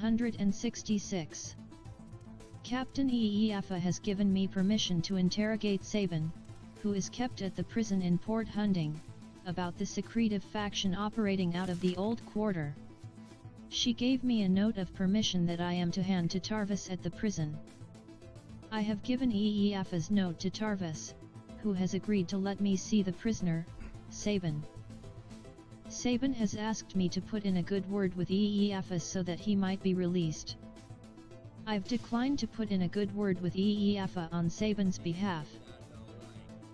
166. Captain Eefa has given me permission to interrogate Sabin, who is kept at the prison in Port Hunding, about the secretive faction operating out of the old quarter. She gave me a note of permission that I am to hand to Tarvis at the prison. I have given Eefa's note to Tarvis, who has agreed to let me see the prisoner, Sabin. Sabin has asked me to put in a good word with Eefa so that he might be released. I've declined to put in a good word with Eefa on Sabin's behalf.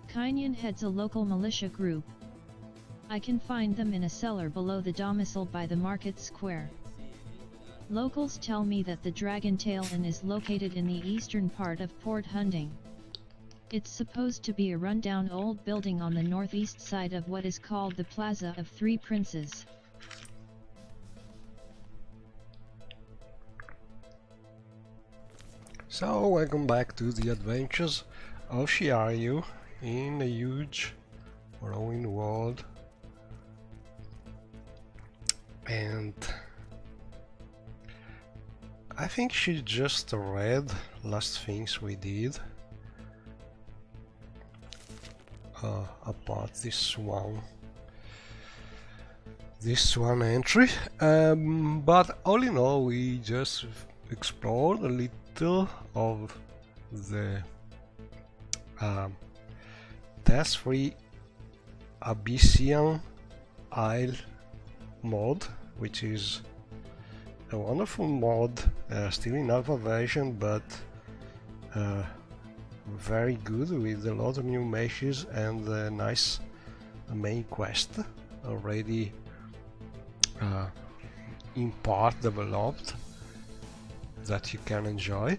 Kinyan heads a local militia group. I can find them in a cellar below the domicile by the market square. Locals tell me that the Dragon Tail Inn is located in the eastern part of Port Hunding. It's supposed to be a rundown old building on the northeast side of what is called the Plaza of Three Princes. So, welcome back to the adventures of Shiaryu in a huge Morrowind World. And I think she just read last things we did about this one entry, but all in all we just explored a little of the death-free Abyssian Isle mod, which is a wonderful mod, still in alpha version, but very good, with a lot of new meshes and a nice main quest already in part developed that you can enjoy.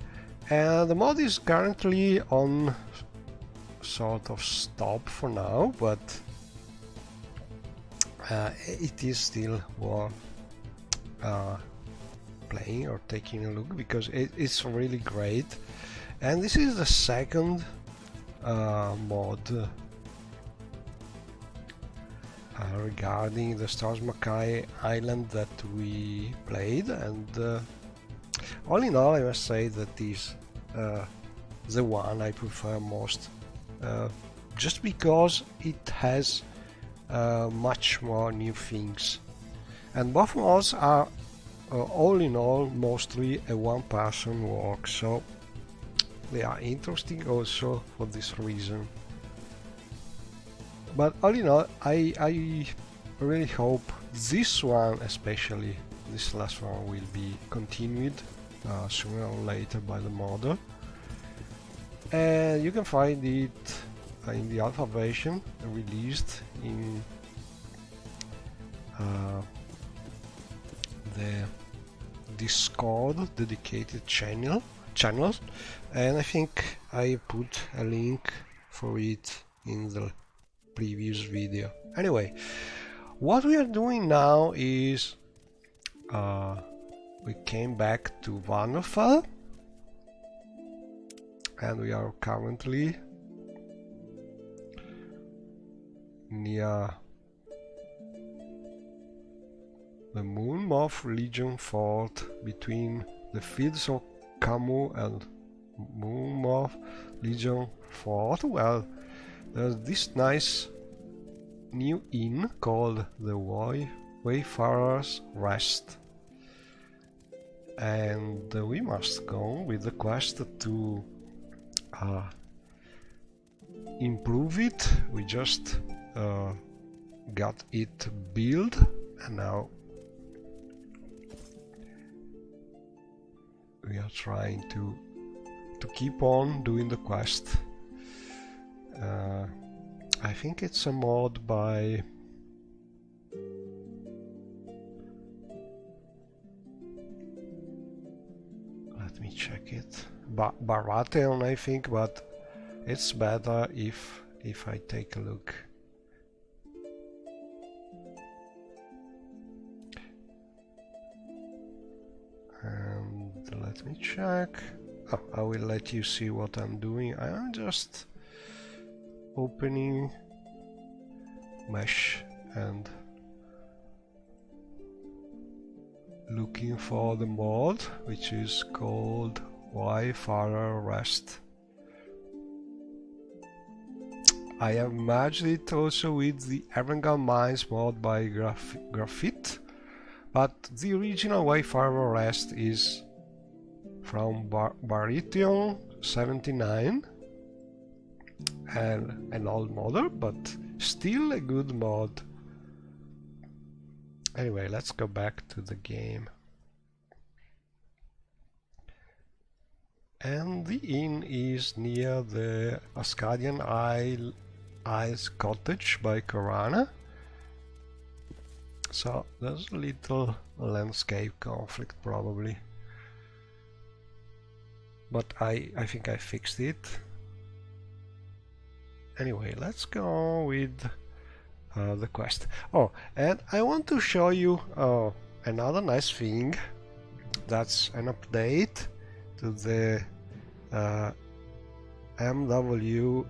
And the mod is currently on sort of stop for now, but it is still worth playing or taking a look, because it's really great. And this is the second mod regarding the Stars Mackay Island that we played, and all in all I must say that is the one I prefer most, just because it has much more new things, and both mods are all in all mostly a one-person work, so they are interesting also for this reason. But all in all, I really hope this one, especially this last one, will be continued sooner or later by the modder. And you can find it in the alpha version released in the Discord dedicated channels, and I think I put a link for it in the previous video. Anyway, what we are doing now is we came back to Varnafell, and we are currently near the Moonmoth Legion fort, between the fields of Camus and Moonmoth Legion fort. Well, there's this nice new inn called the Wayfarer's Rest, and we must go with the quest to improve it. We just got it built, and now we are trying to keep on doing the quest. I think it's a mod by let me check it, Baratheon I think, but it's better if I take a look. And let me check. Oh, I will let you see what I'm doing. I am just opening mesh and looking for the mod, which is called Wayfarer Rest. I have merged it also with the Erangel Mines mod by Graphite, but the original Wayfarer Rest is from Barithion 79, and an old modder, but still a good mod. Anyway, let's go back to the game. And the inn is near the Ascadian Isles Cottage by Corana. So there's a little landscape conflict probably. But I think I fixed it. Anyway, let's go with the quest. Oh, and I want to show you another nice thing. That's an update to the MWSE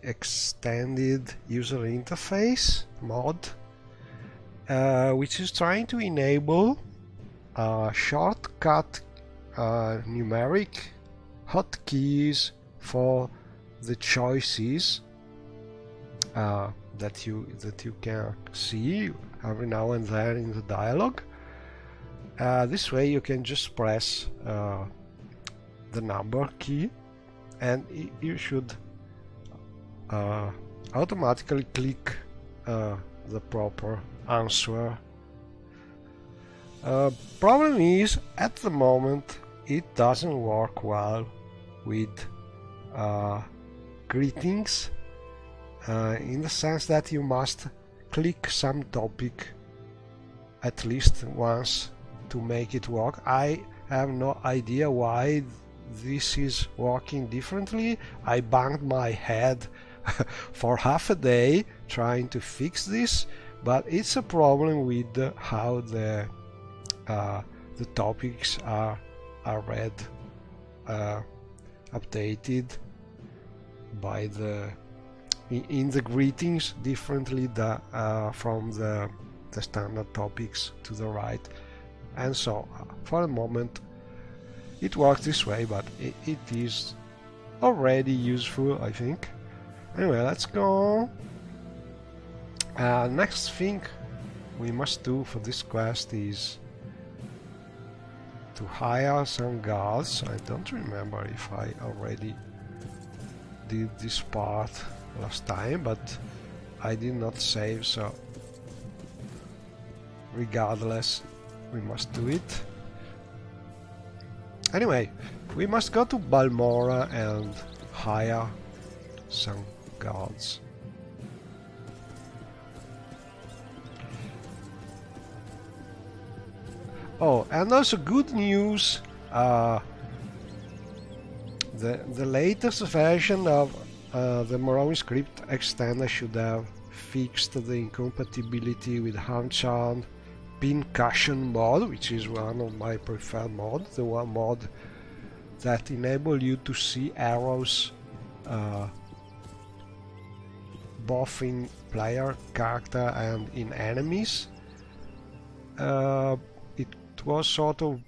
extended user interface mod, which is trying to enable shortcut numeric hotkeys for the choices that you can see every now and then in the dialogue. This way you can just press the number key and you should automatically click the proper answer. Problem is, at the moment it doesn't work well with greetings, in the sense that you must click some topic at least once to make it work. I have no idea why this is working differently. I banged my head for half a day trying to fix this, but it's a problem with how the topics are read, updated by the in the greetings differently from the standard topics to the right. And so for the moment it works this way, but it is already useful, I think. Anyway, let's go. Next thing we must do for this quest is to hire some guards. I don't remember if I already did this part last time, but I did not save, so regardless we must do it. Anyway, we must go to Balmora and hire some guards. Oh, and also good news, the latest version of the Morrowind script extender should have fixed the incompatibility with Harmcharm Pincushion mod, which is one of my preferred mods, the one mod that enable you to see arrows both in player character and in enemies. It was sort of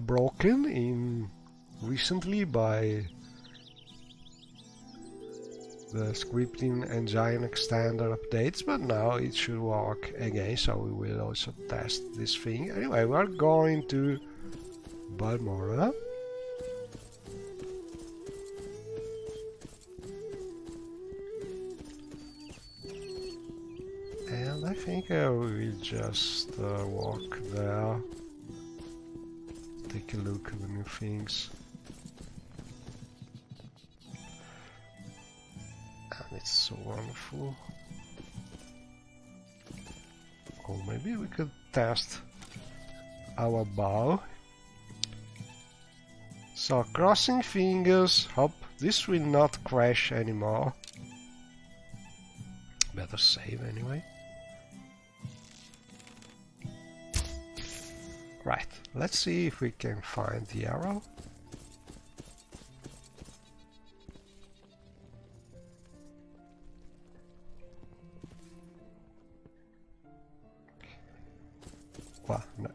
broken recently by the scripting engine extender updates, but now it should work again, so we will also test this thing. Anyway, we're going to Balmora. And I think I will just walk there, take a look at the new things. And it's so wonderful. Or maybe we could test our bow. So, crossing fingers, hope this will not crash anymore. Better save anyway. Right, let's see if we can find the arrow.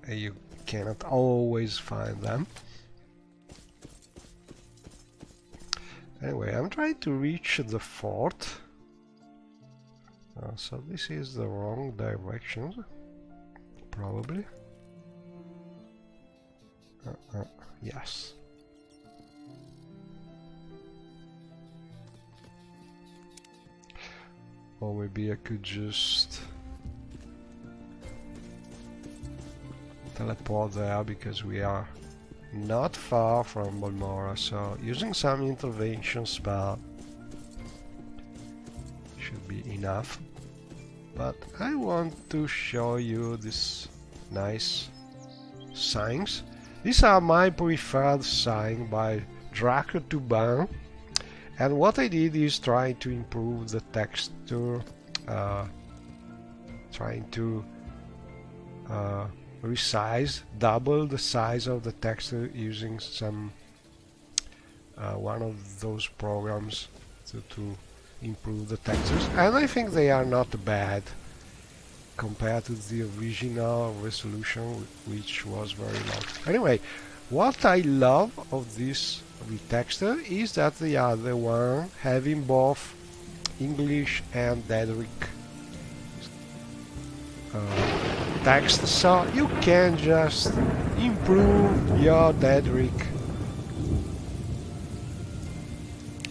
you cannot always find them. Anyway, I'm trying to reach the fort. So this is the wrong direction, probably. Yes. Or maybe I could just teleport there, because we are not far from Balmora, so using some intervention spell should be enough. But I want to show you these nice signs. These are my preferred signs by Draco to Ban, and what I did is trying to improve the texture, trying to resize, double the size of the texture using some one of those programs to improve the textures, and I think they are not bad compared to the original resolution, which was very low. Anyway, what I love of this retexture is that they are the one having both English and Daedric text, so you can just improve your Daedric.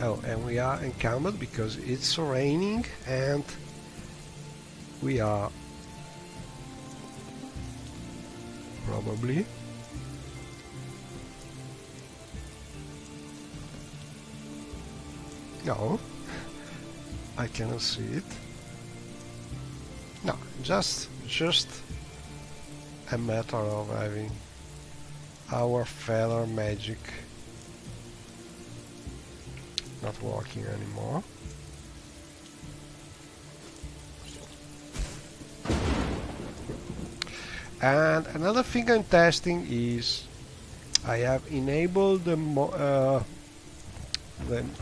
Oh, and we are encumbered because it's raining and we are probably no, I cannot see it. No, just a matter of having our feather magic not working anymore. And another thing I'm testing is I have enabled the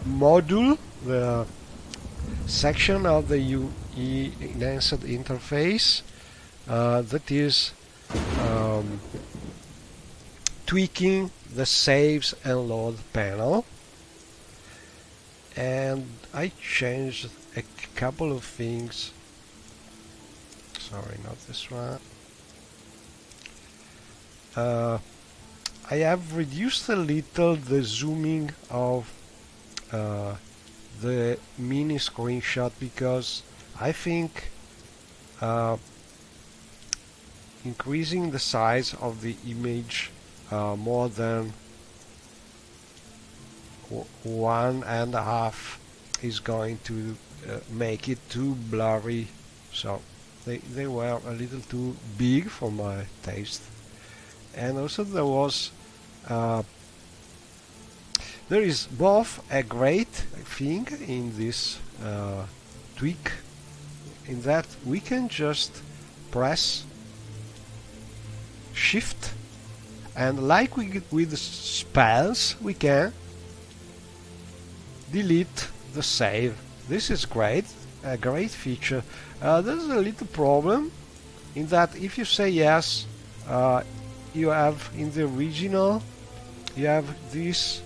module, the section of the UE enhanced interface that is tweaking the saves and load panel, and I changed a couple of things. Sorry, not this one. I have reduced a little the zooming of the mini screenshot, because I think increasing the size of the image more than 1.5 is going to make it too blurry, so they were a little too big for my taste. And also there is both a great thing in this tweak, in that we can just press Shift, and like with spells, we can delete the save. This is great, a great feature. There's a little problem in that if you say yes, you have in the original, you have this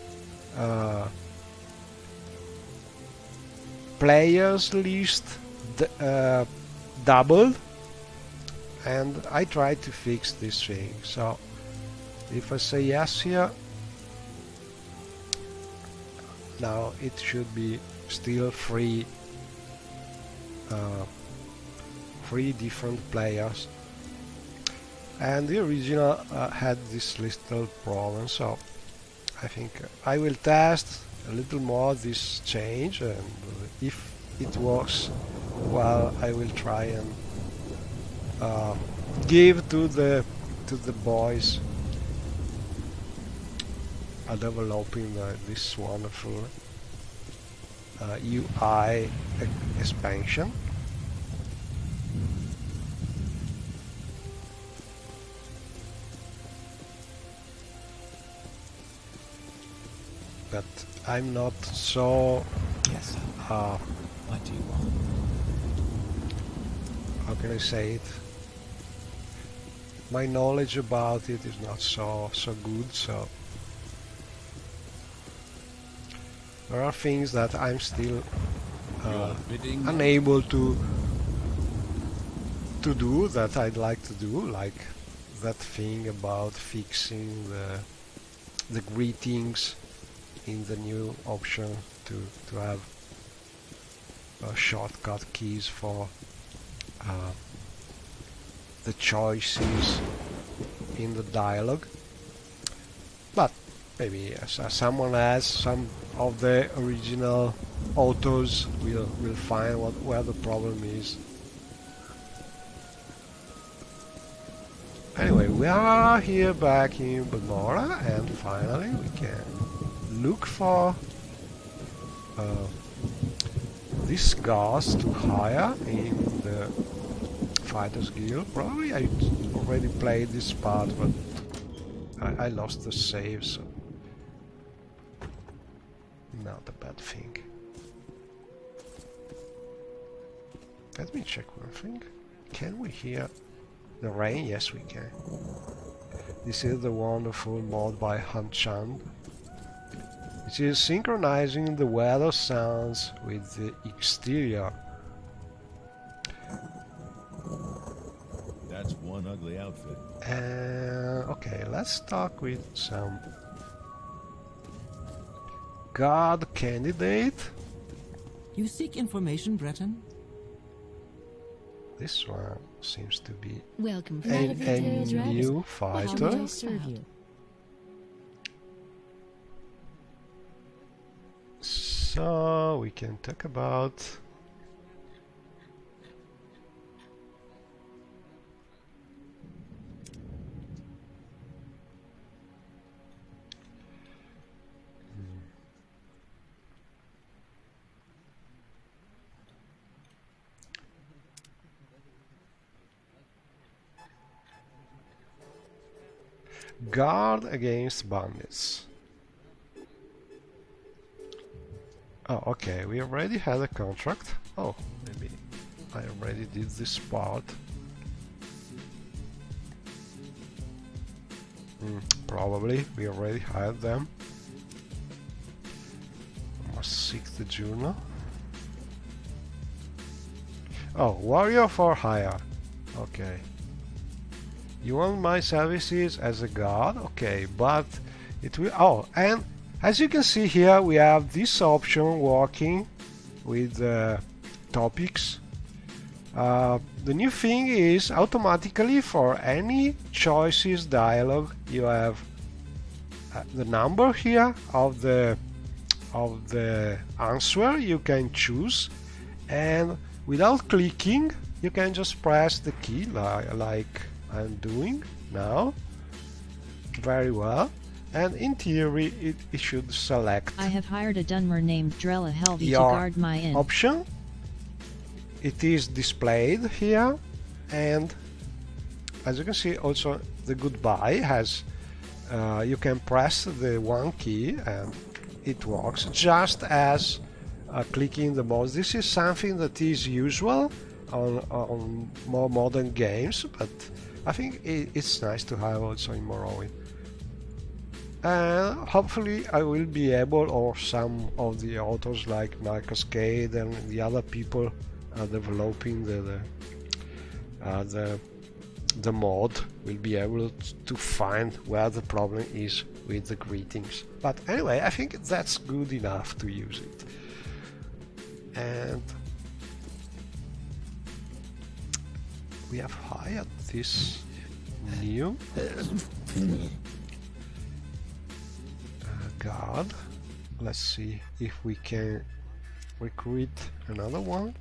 players list doubled, and I tried to fix this thing. So if I say yes here, now it should be still three different players, and the original had this little problem. So I think I will test a little more this change, and if it works well, I will try and give to the boys developing this wonderful UI expansion. But I'm not so. Yes, sir. What do you want? How can I say it? my knowledge about it is not so good, so there are things that I'm still unable to do that I'd like to do, like that thing about fixing the greetings in the new option to have shortcut keys for the choices in the dialogue. But maybe someone else, some of the original authors will find where the problem is. Anyway, we are here back in Balmora, and finally we can look for this guards to hire in the Fighters Guild. Probably I already played this part, but I lost the save, so not a bad thing. Let me check one thing. Can we hear the rain? Yes, we can. This is the wonderful mod by Hanchan, which is synchronizing the weather sounds with the exterior. That's one ugly outfit. Okay, let's talk with some guard candidate. You seek information, Breton? This one seems to be Welcome. a new fighter. So we can talk about guard against bandits. Oh, okay, we already had a contract. Oh, maybe I already did this part. Probably, we already had them. Must seek the journal. Oh, warrior for hire. Okay. You want my services as a guard? Okay, but it will... Oh, and as you can see here, we have this option working with topics. The new thing is automatically for any choices dialogue, you have the number here of the answer you can choose, and without clicking, you can just press the key like I'm doing now. Very well. And in theory it should select I have hired a Dunmer named Drella Helvey to your guard my inn. option. It is displayed here, and as you can see also the goodbye has you can press the one key and it works just as clicking the mouse. This is something that is usual on more modern games, but I think it's nice to have also in Morrowind. And hopefully I will be able, or some of the authors like Marcus Cade and the other people developing the mod, will be able to find where the problem is with the greetings. But anyway, I think that's good enough to use it. And we have hired this new guard. Let's see if we can recruit another one.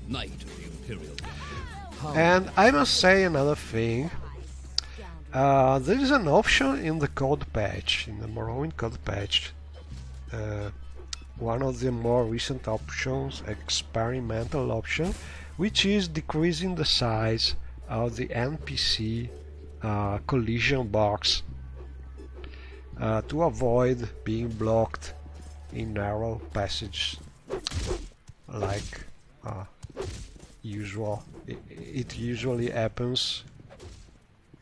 Knight of the Imperial Guard. And I must say another thing. There is an option in the code patch, in the Morrowind code patch. One of the more recent options, experimental option, which is decreasing the size of the NPC collision box to avoid being blocked in narrow passages like usual. It usually happens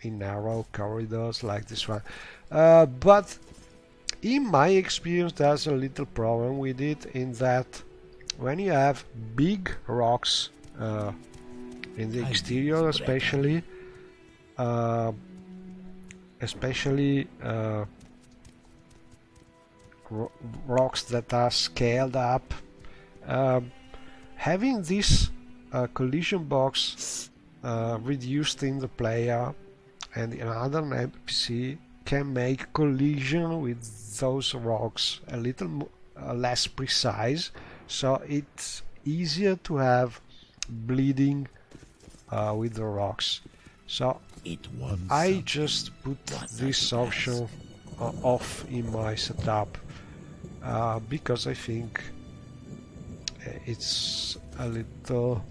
in narrow corridors like this one. But in my experience, there's a little problem with it, in that when you have big rocks in the exterior, especially rocks that are scaled up, having this collision box reduced in the player and another NPC can make collision with those rocks a little less precise, so it's easier to have bleeding with the rocks. So I just put this option off in my setup because I think it's a little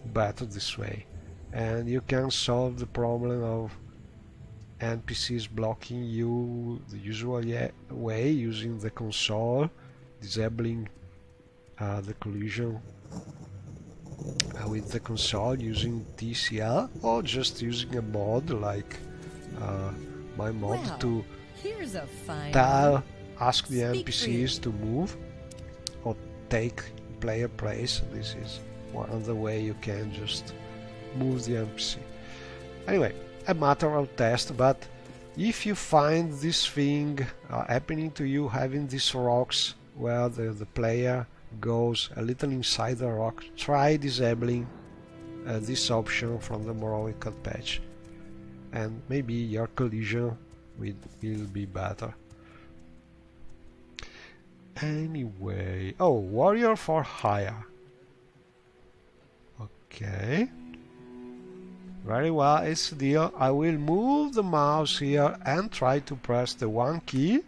better this way, and you can solve the problem of NPCs blocking you the usual way using the console, disabling the collision with the console using TCL, or just using a mod like my mod to ask the NPCs to move or take player place. This is one of the way you can just move the NPC. Anyway, a matter of test, but if you find this thing happening to you, having these rocks where the player goes a little inside the rock, try disabling this option from the Morrowind patch, and maybe your collision will be better. Anyway, oh, warrior for hire. Okay. Very well, it's the deal. I will move the mouse here and try to press the 1 key.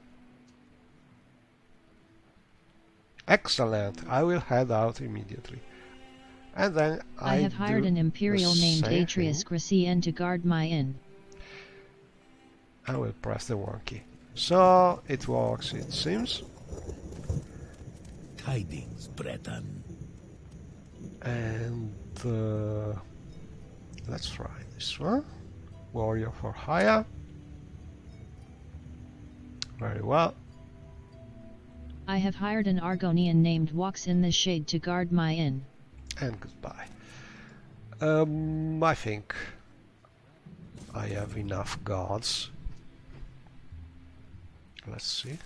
Excellent. I will head out immediately. And then I have hired an Imperial named Atreus Gracien to guard my inn. I will press the 1 key. So it works, it seems. Tidings, Breton. And let's try this one. Warrior for hire. Very well. I have hired an Argonian named Walks in the Shade to guard my inn. And goodbye. I think I have enough guards. Let's see.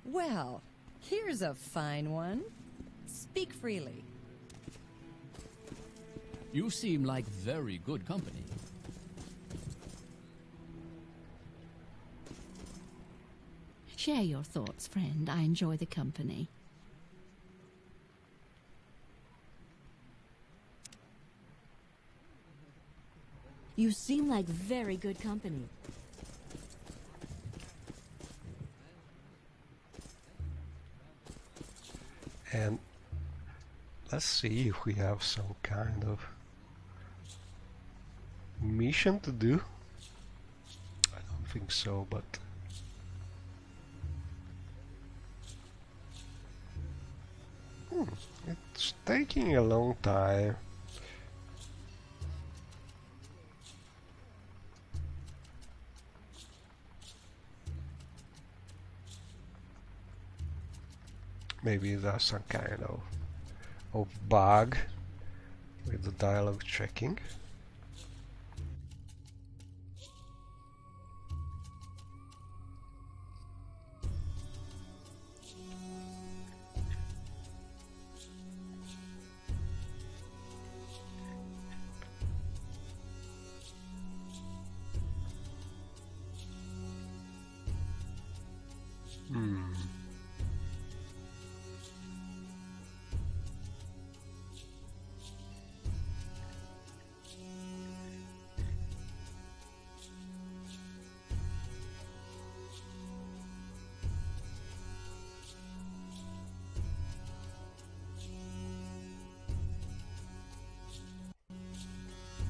Well, here's a fine one. Speak freely. You seem like very good company. Share your thoughts, friend. I enjoy the company. You seem like very good company. And let's see if we have some kind of mission to do. I don't think so, but it's taking a long time. Maybe there's some kind of bug with the dialogue checking.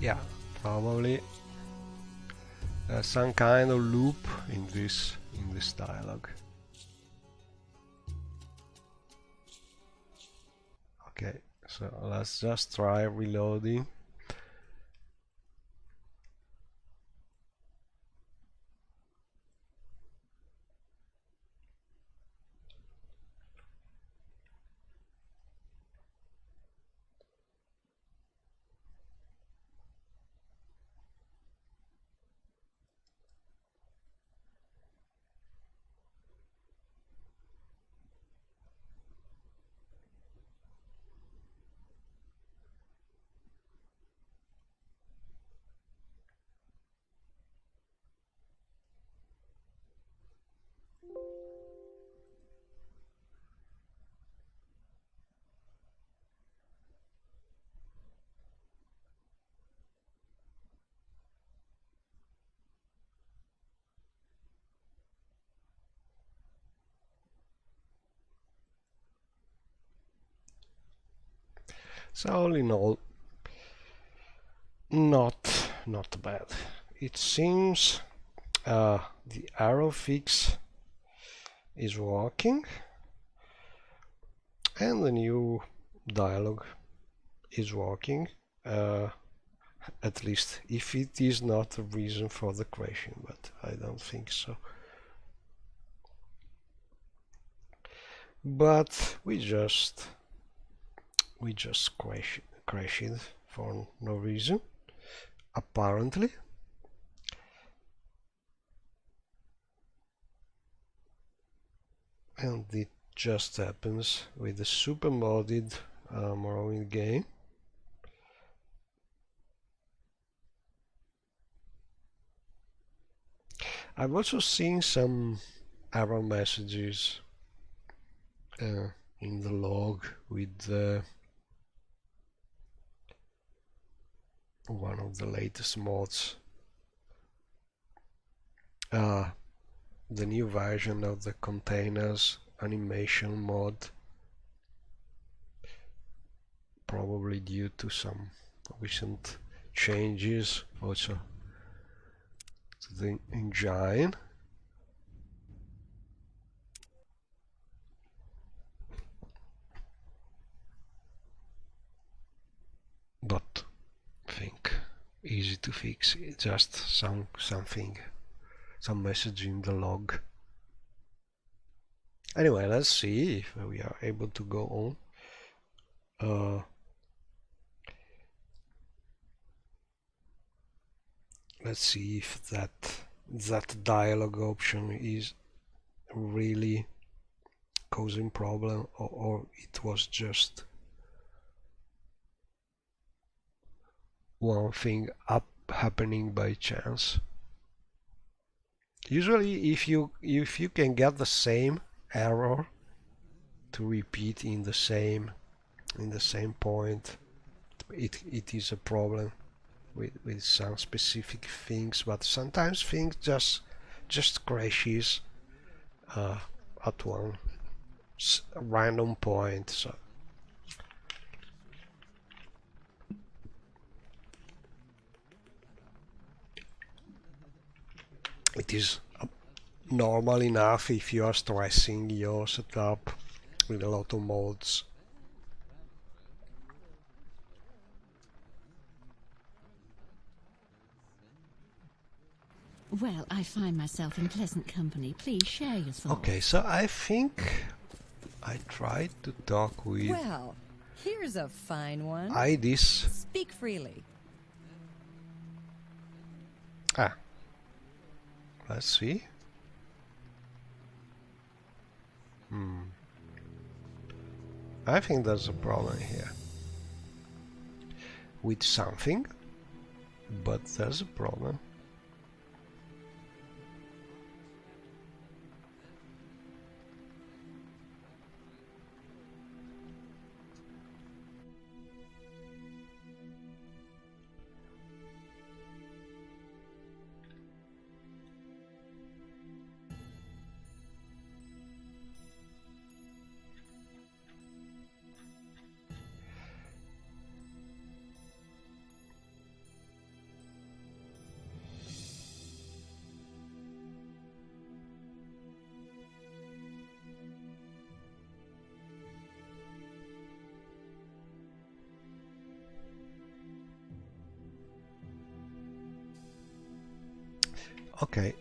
Yeah, probably some kind of loop in this dialogue. Okay, so let's just try reloading. So all in all, not bad. It seems the arrow fix is working, and the new dialogue is working. At least if it is not a reason for the crashing, but I don't think so. But we just crashed for no reason, apparently. And it just happens with the super modded Morrowind game. I've also seen some error messages in the log with one of the latest mods. The new version of the containers animation mod, probably due to some recent changes also to the engine. But I think easy to fix, it's just some message in the log. Anyway, let's see if we are able to go on. Let's see if that dialogue option is really causing problem, or it was just one thing happening by chance. Usually if you can get the same error to repeat in the same point, it is a problem with some specific things, but sometimes things just crashes at one random point. So it is normal enough if you are stressing your setup with a lot of mods. Well, I find myself in pleasant company. Please share your thoughts. Okay, so I think I tried to talk with Well, here's a fine one. Idis. Speak freely. Let's see. I think there's a problem here with something, but there's a problem. Okay.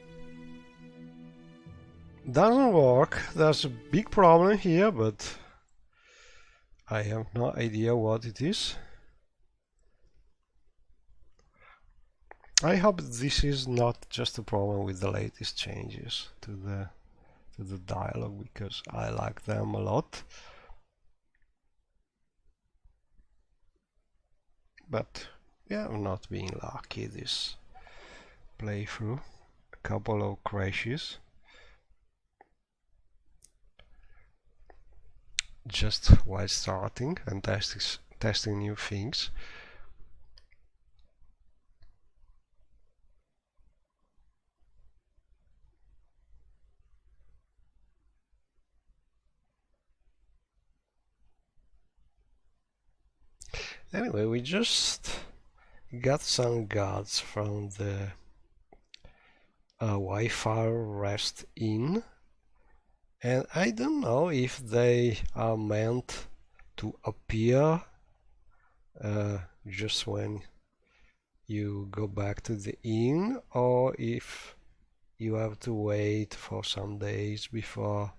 Doesn't work. There's a big problem here, but I have no idea what it is. I hope this is not just a problem with the latest changes to the dialogue, because I like them a lot. But yeah, I'm not being lucky this playthrough. A couple of crashes. Just while starting and testing new things. Anyway, we just got some gods from the Wi-Fi Rest Inn, and I don't know if they are meant to appear just when you go back to the inn, or if you have to wait for some days before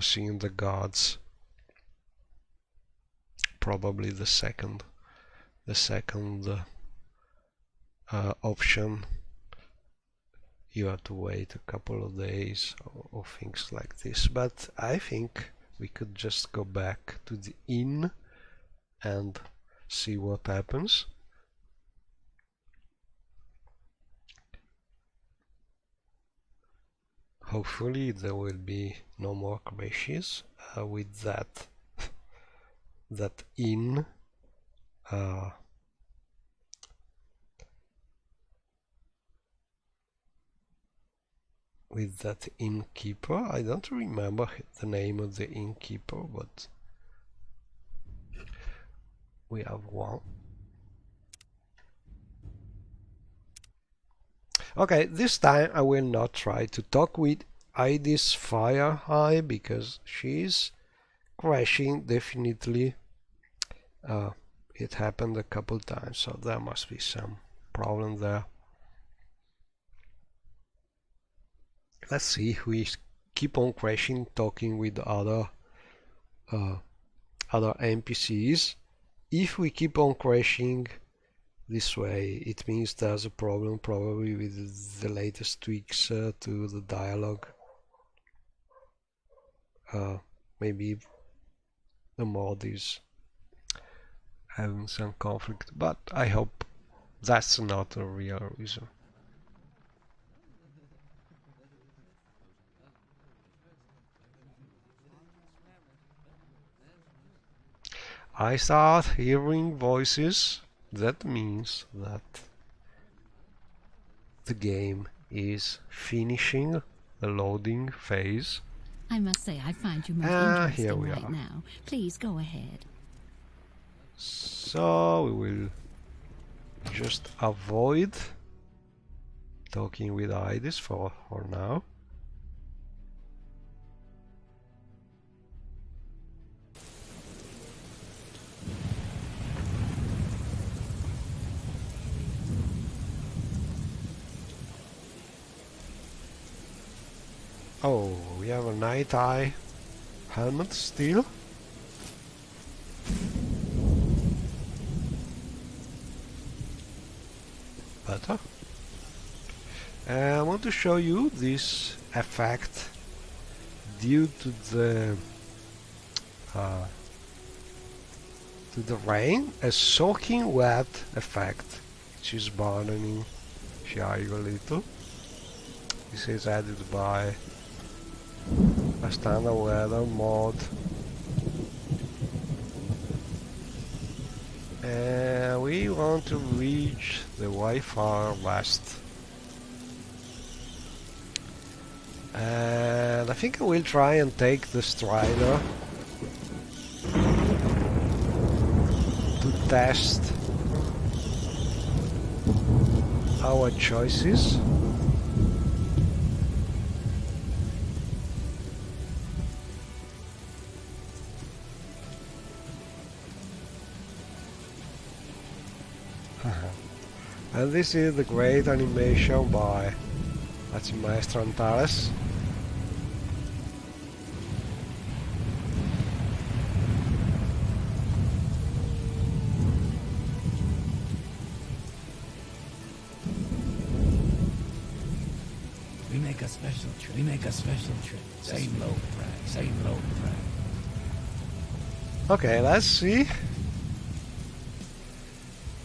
seeing the gods. Probably the second option. You have to wait a couple of days or things like this, but I think we could just go back to the inn and see what happens. Hopefully there will be no more crashes with that inn with that innkeeper. I don't remember the name of the innkeeper, but we have one. Okay, this time I will not try to talk with Idis Fire Eye because she's crashing definitely. It happened a couple times, so there must be some problem there. Let's see if we keep on crashing talking with other NPCs. If we keep on crashing this way, it means there's a problem probably with the latest tweaks to the dialogue. Maybe the mod is having some conflict, but I hope that's not a real reason. I start hearing voices. That means that the game is finishing the loading phase. I must say, I find you most Here interesting we right are. now. Please go ahead. So we will just avoid talking with Idis for now. Oh, we have a night eye helmet still. Better. I want to show you this effect due to the rain, a soaking wet effect, which is burdening Shiago a little. This is added by a standard weather mod, and we want to reach the Wi-Fi West. And I think I will try and take the Strider to test our choices. And this is the great animation by Maestro Antares. We make a special trip. We make a special trip. Same low price. Same low price. Okay, let's see.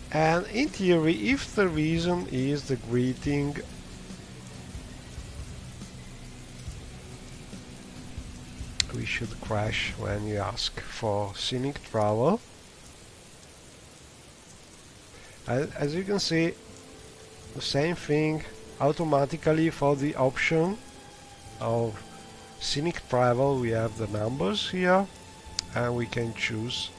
And in theory, if the reason is the greeting, we should crash when you ask for scenic travel. As you can see, the same thing automatically for the option of scenic travel. We have the numbers here, and we can choose,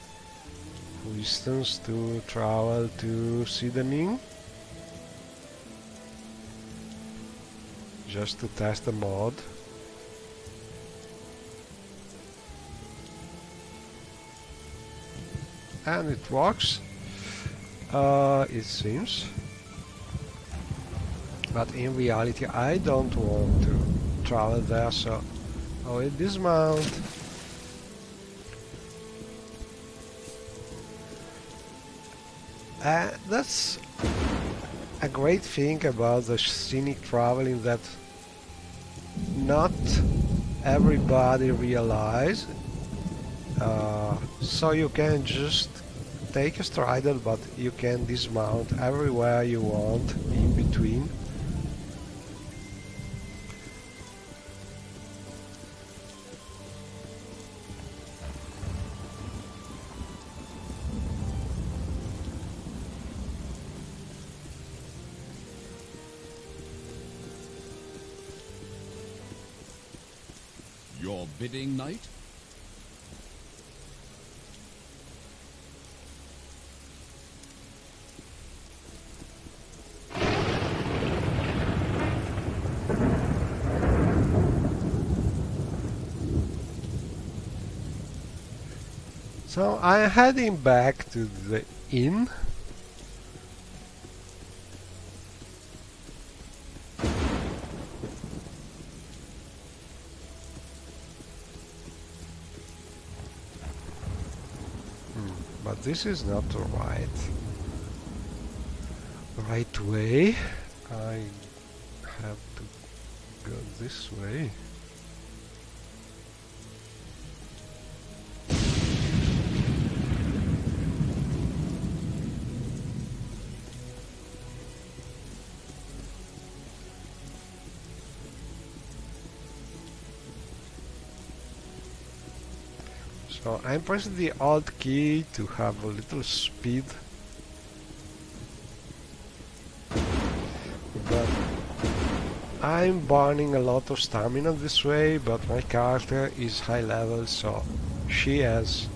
for instance, to travel to Sidening, just to test the mod. And it works, it seems. But in reality, I don't want to travel there, so I will dismount. That's a great thing about the scenic traveling, that not everybody realize. So you can just take a strider, but you can dismount everywhere you want in between. Your bidding, knight? So I'm heading back to the inn. But this is not the right way. I have to go this way. So I'm pressing the Alt key to have a little speed, but I'm burning a lot of stamina this way, but my character is high level, so she has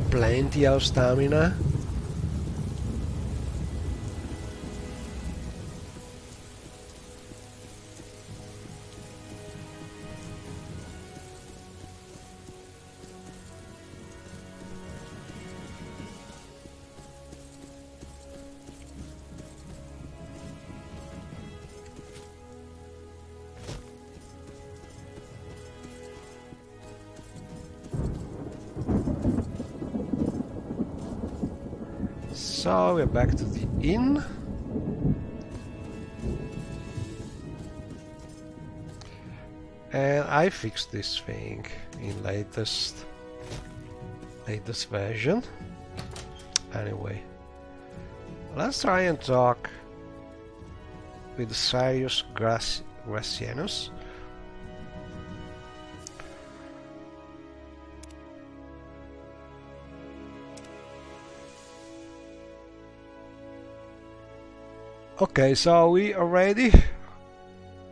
plenty of stamina. So we're back to the inn. And I fixed this thing in latest version. Anyway, let's try and talk with Sirius Gracianus. Okay, so we already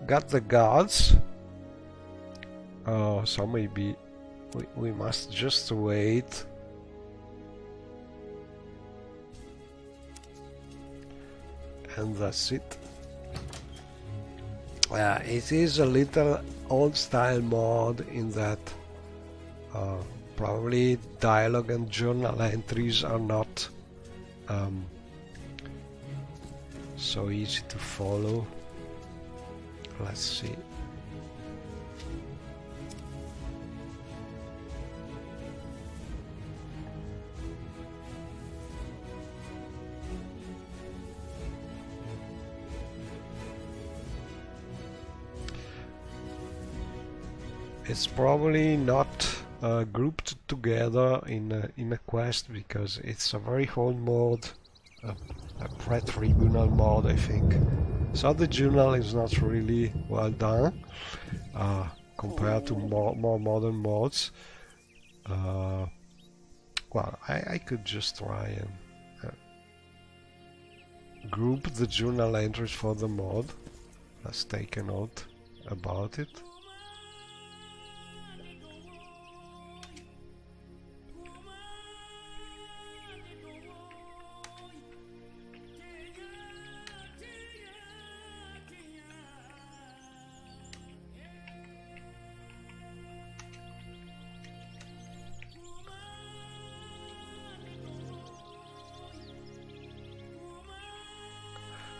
got the gods. So maybe we must just wait. And that's it. It is a little old style mod in that probably dialogue and journal entries are not so easy to follow. Let's see. It's probably not grouped together in a quest because it's a very old mod, a pre-tribunal mod, I think. So the journal is not really well done compared to more modern mods. Well, I could just try and group the journal entries for the mod. Let's take a note about it.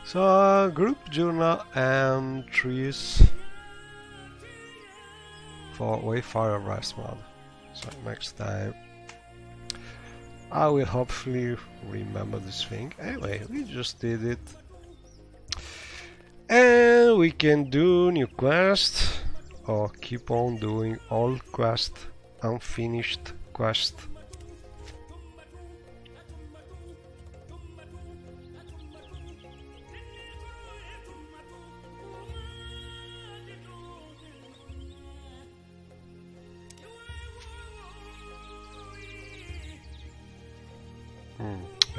So group journal entries for Wayfarer Rest mod. So next time I will hopefully remember this thing. Anyway, we just did it. And we can do new quest or keep on doing old quest, unfinished quest.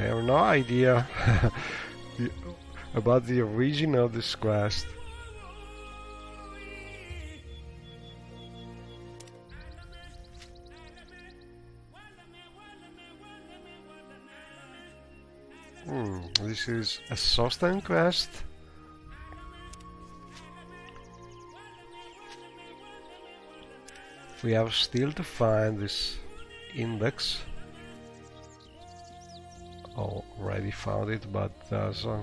I have no idea about the origin of this quest. This is a Sostan quest. We have still to find this index. Already found it, but there's a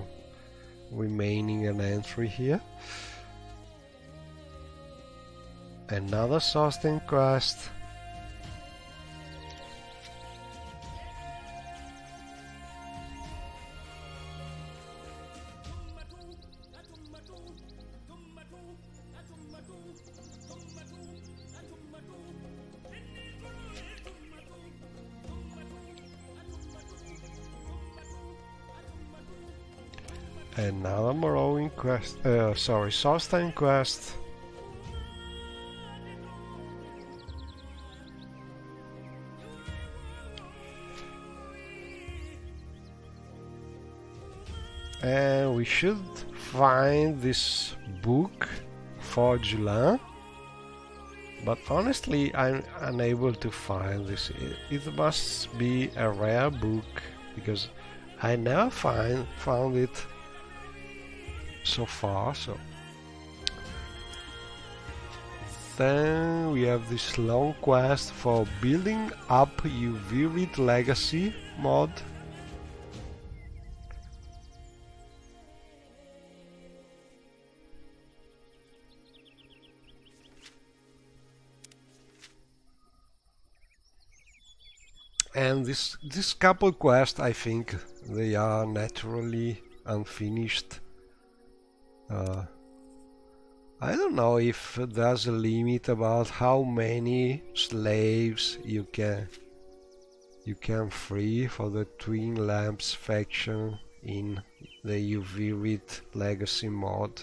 remaining an entry here. Another Sostan quest. Another Morrowind quest, sorry, Sostan quest. And we should find this book for July. But honestly, I'm unable to find this. It must be a rare book because I never found it so far. So then we have this long quest for building up your vivid legacy mod. And this couple quests, I think they are naturally unfinished. I don't know if there's a limit about how many slaves you can free for the Twin Lamps faction in the UV Legacy mod.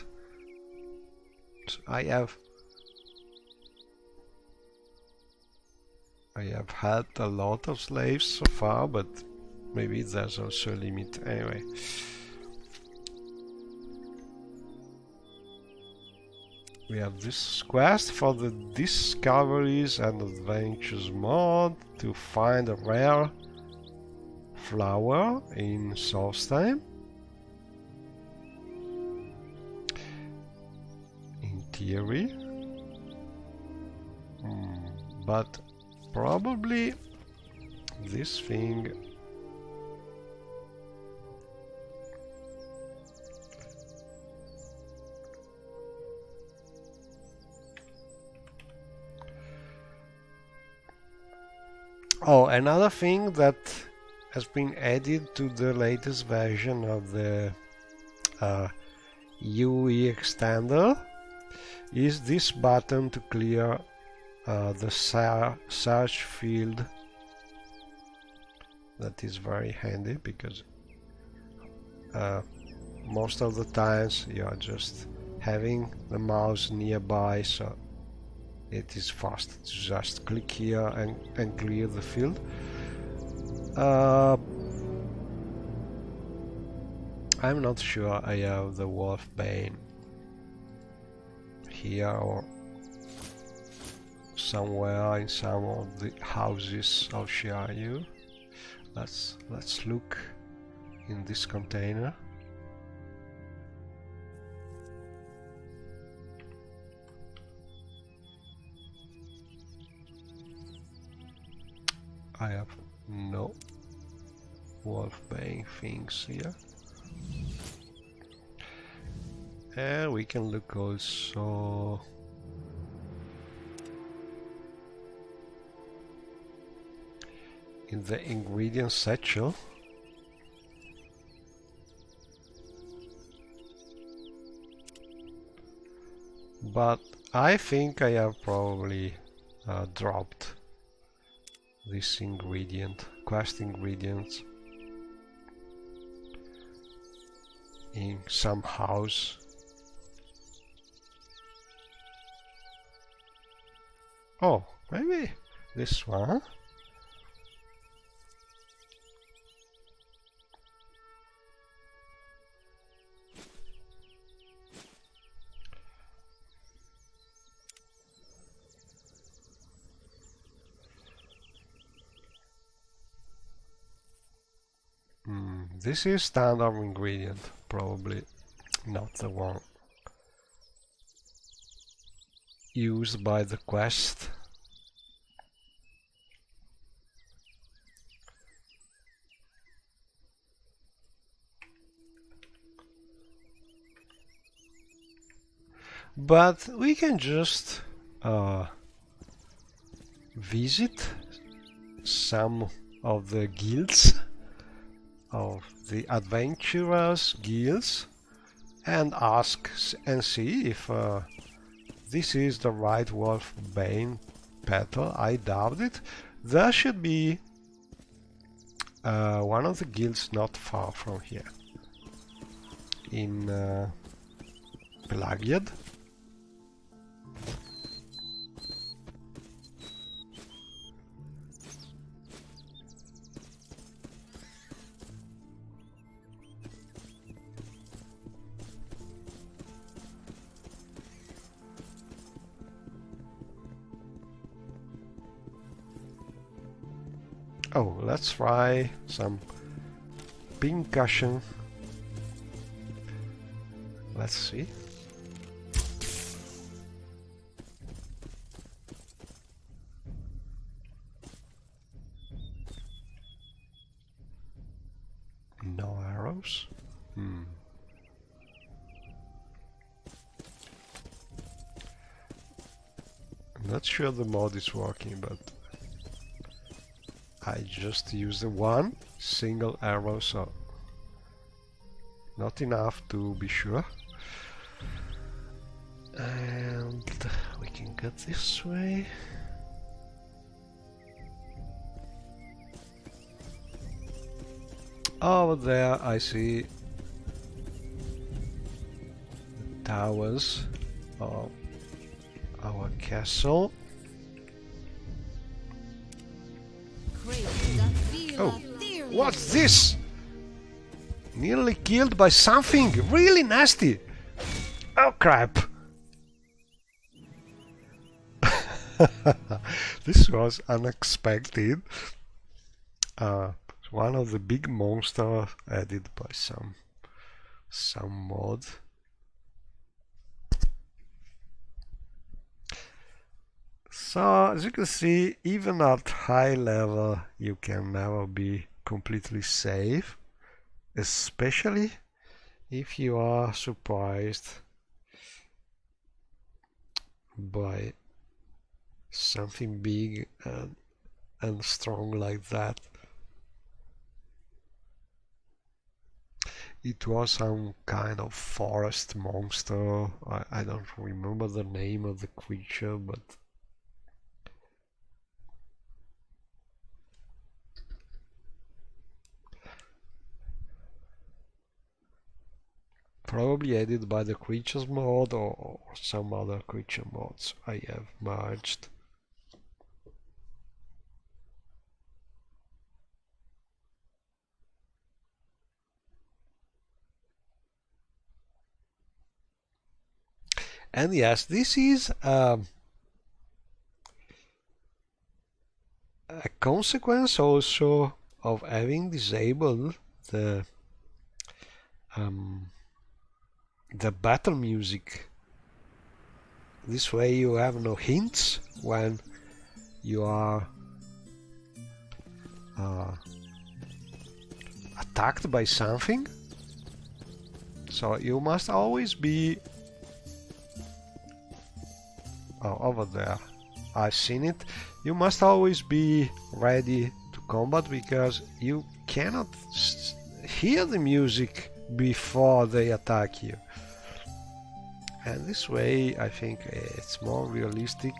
I have had a lot of slaves so far, but maybe there's also a limit. Anyway. We have this quest for the Discoveries and Adventures mod to find a rare flower in Solstheim. In theory. But probably this thing Oh, another thing that has been added to the latest version of the UE extender is this button to clear the search field. That is very handy because most of the times you are just having the mouse nearby, so it is fast to just click here and clear the field. I'm not sure I have the wolf bane here or somewhere in some of the houses of Shiayu. Let's look in this container. I have no wolfbane things here. And we can look also in the ingredients section. But I think I have probably dropped this ingredient, quest ingredients, in some house. Oh, maybe this one. This is standard ingredient, probably not the one used by the quest. But we can just visit some of the guilds, of the adventurers guilds, and ask and see if this is the right wolfbane petal. I doubt it. There should be one of the guilds not far from here, in Pelagiad. Oh, let's try some pincushion. Let's see. No arrows. I'm not sure the mod is working, but I just used one single arrow, so not enough to be sure. And we can get this way. Over there I see the towers of our castle. Oh, what's this? Nearly killed by something really nasty. Oh crap. This was unexpected. One of the big monsters added by some mod. So, as you can see, even at high level you can never be completely safe, especially if you are surprised by something big and and strong like that. It was some kind of forest monster. I don't remember the name of the creature, but probably added by the creatures mod or some other creature mods I have merged. And yes, this is a consequence also of having disabled the battle music. This way you have no hints when you are attacked by something. So you must always be over there. I've seen it. You must always be ready to combat because you cannot hear the music before they attack you. And this way I think it's more realistic.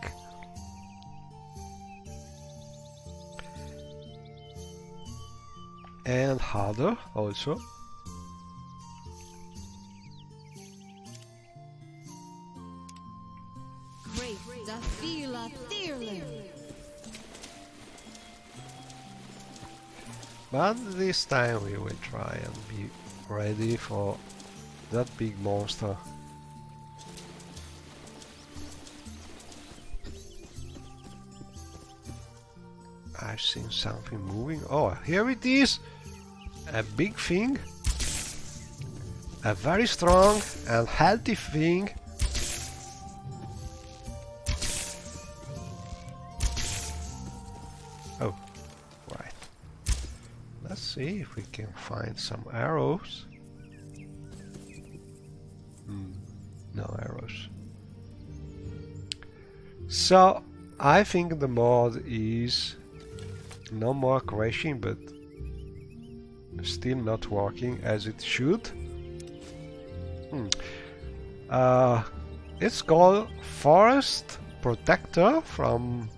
And harder also. But this time we will try and be ready for that big monster. I've seen something moving. Oh, here it is! A big thing. A very strong and healthy thing. Oh, right. Let's see if we can find some arrows. No arrows. So, I think the mod is no more crashing, but still not working as it should. It's called Forest Protector from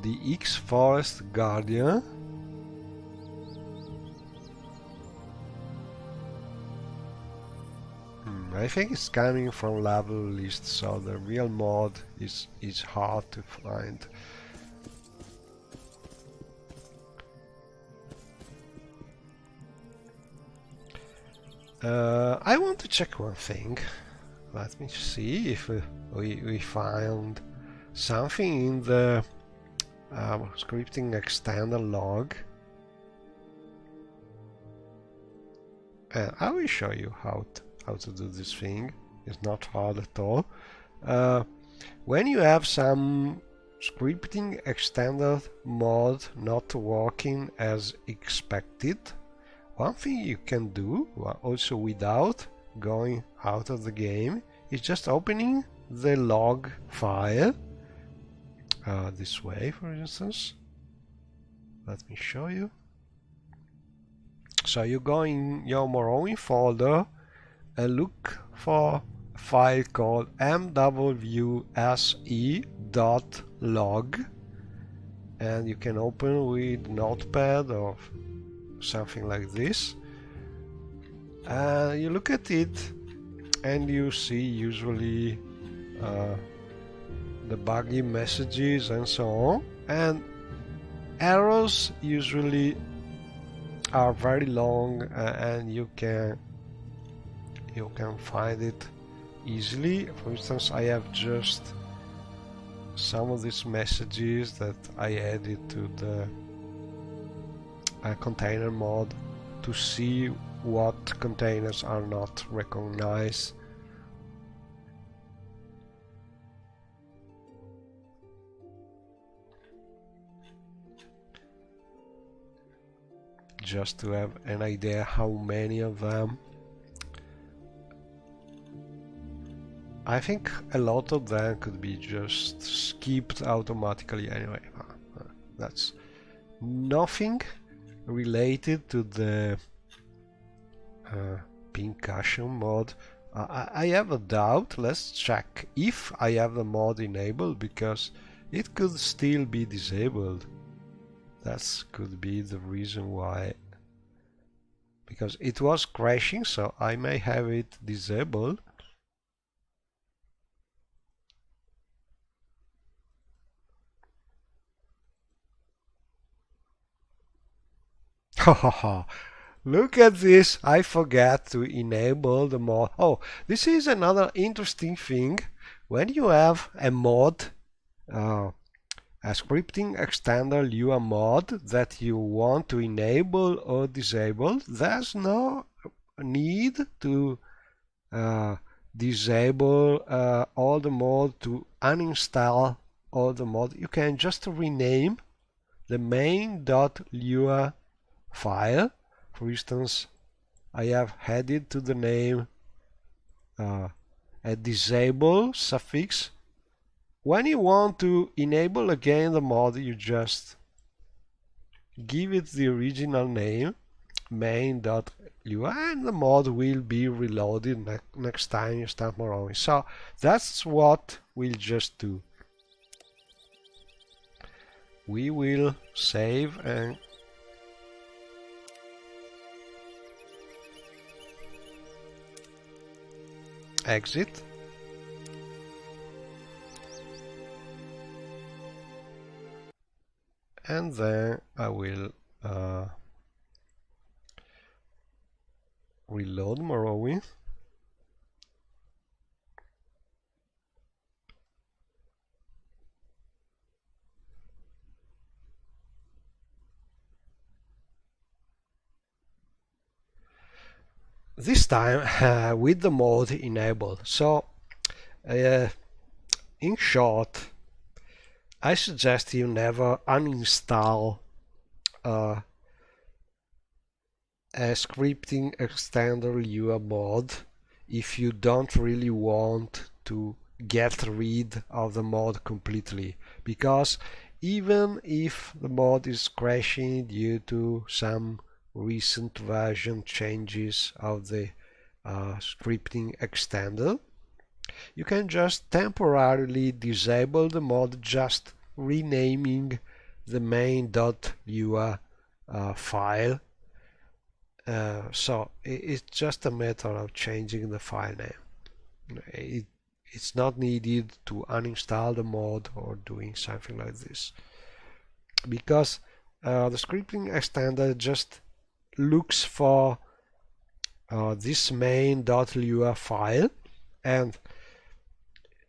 the X Forest Guardian. I think it's coming from level list, so the real mod is hard to find. I want to check one thing. Let me see if we found something in the scripting extender log. And I will show you how to do this thing. It's not hard at all. When you have some scripting extender mod not working as expected, one thing you can do, also without going out of the game, is just opening the log file this way, for instance. Let me show you. So you go in your Morrowind folder and look for a file called mwse.log, and you can open with Notepad or something like this. You look at it and you see usually the buggy messages and so on, and errors usually are very long, and you can find it easily. For instance, I have just some of these messages that I added to the container mod to see what containers are not recognized. Just to have an idea how many of them I think a lot of them could be just skipped automatically anyway. That's nothing related to the pincushion mod. I have a doubt. Let's check if I have the mod enabled, because it could still be disabled. That could be the reason why, because it was crashing, so I may have it disabled. Look at this, I forgot to enable the mod. Oh, this is another interesting thing. When you have a mod, a scripting extender Lua mod that you want to enable or disable, there's no need to disable all the mod, to uninstall all the mod. You can just rename the main.lua file. For instance, I have added to the name a disable suffix. When you want to enable again the mod, you just give it the original name, main.lua, and the mod will be reloaded next time you start Morrowind. So that's what we'll just do. We will save and exit. And then I will reload Morrowind. This time with the mod enabled. So in short, I suggest you never uninstall a scripting extender Lua mod if you don't really want to get rid of the mod completely, because even if the mod is crashing due to some recent version changes of the scripting extender, you can just temporarily disable the mod, just renaming the main.lua file. So it's just a matter of changing the file name. It's not needed to uninstall the mod or doing something like this, because the scripting extender just looks for this main.lua file, and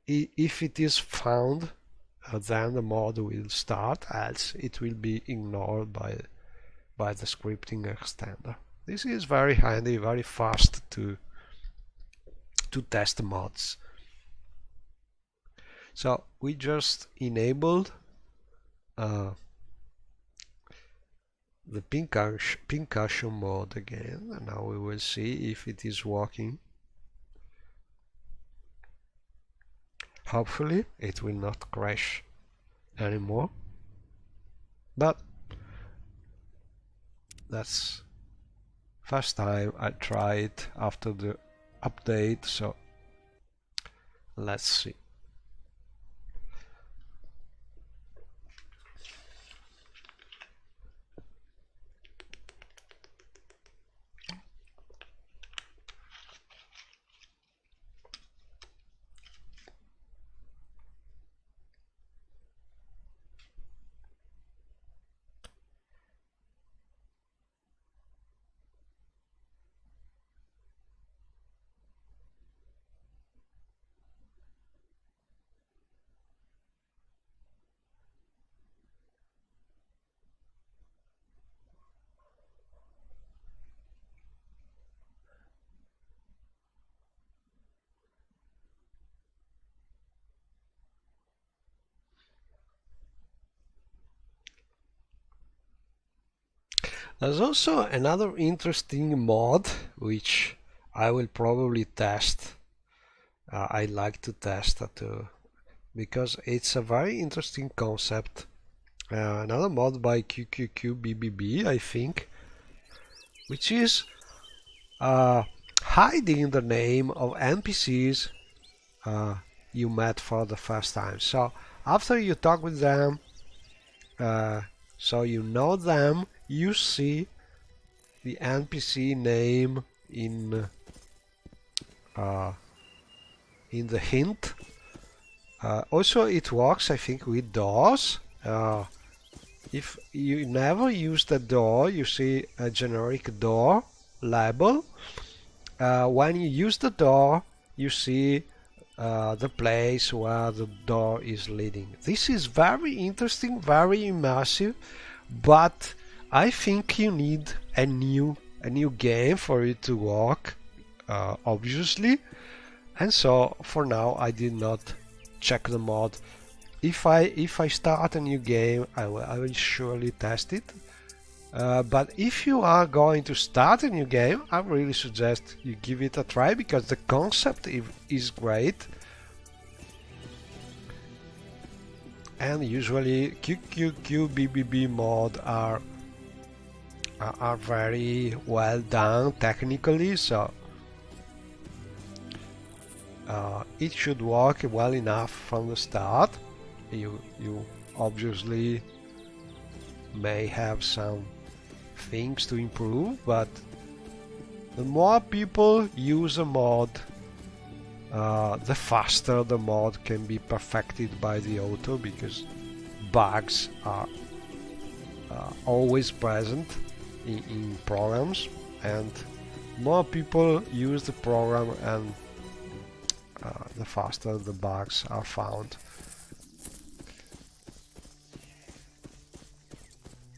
if it is found, then the mod will start, else it will be ignored by the scripting extender. This is very handy, very fast to test mods. So we just enabled the pincushion mode again, and now we will see if it is working. Hopefully it will not crash anymore, but that's first time I try it after the update, so let's see. There's also another interesting mod which I will probably test I like to test too, because it's a very interesting concept. Another mod by QQQBBB, I think, which is hiding the name of NPCs you met for the first time. So after you talk with them, so you know them, you see the NPC name in the hint. Also, it works, I think, with doors. If you never use the door, you see a generic door label. When you use the door, you see the place where the door is leading. This is very interesting, very immersive, but I think you need a new game for it to work, obviously. And so for now I did not check the mod. If I start a new game, I will surely test it. But if you are going to start a new game, I really suggest you give it a try, because the concept is great. And usually QQQBBB mod are very well done technically, so it should work well enough from the start. You obviously may have some things to improve, but the more people use a mod, the faster the mod can be perfected by the author, because bugs are always present in programs, and more people use the program, and the faster the bugs are found.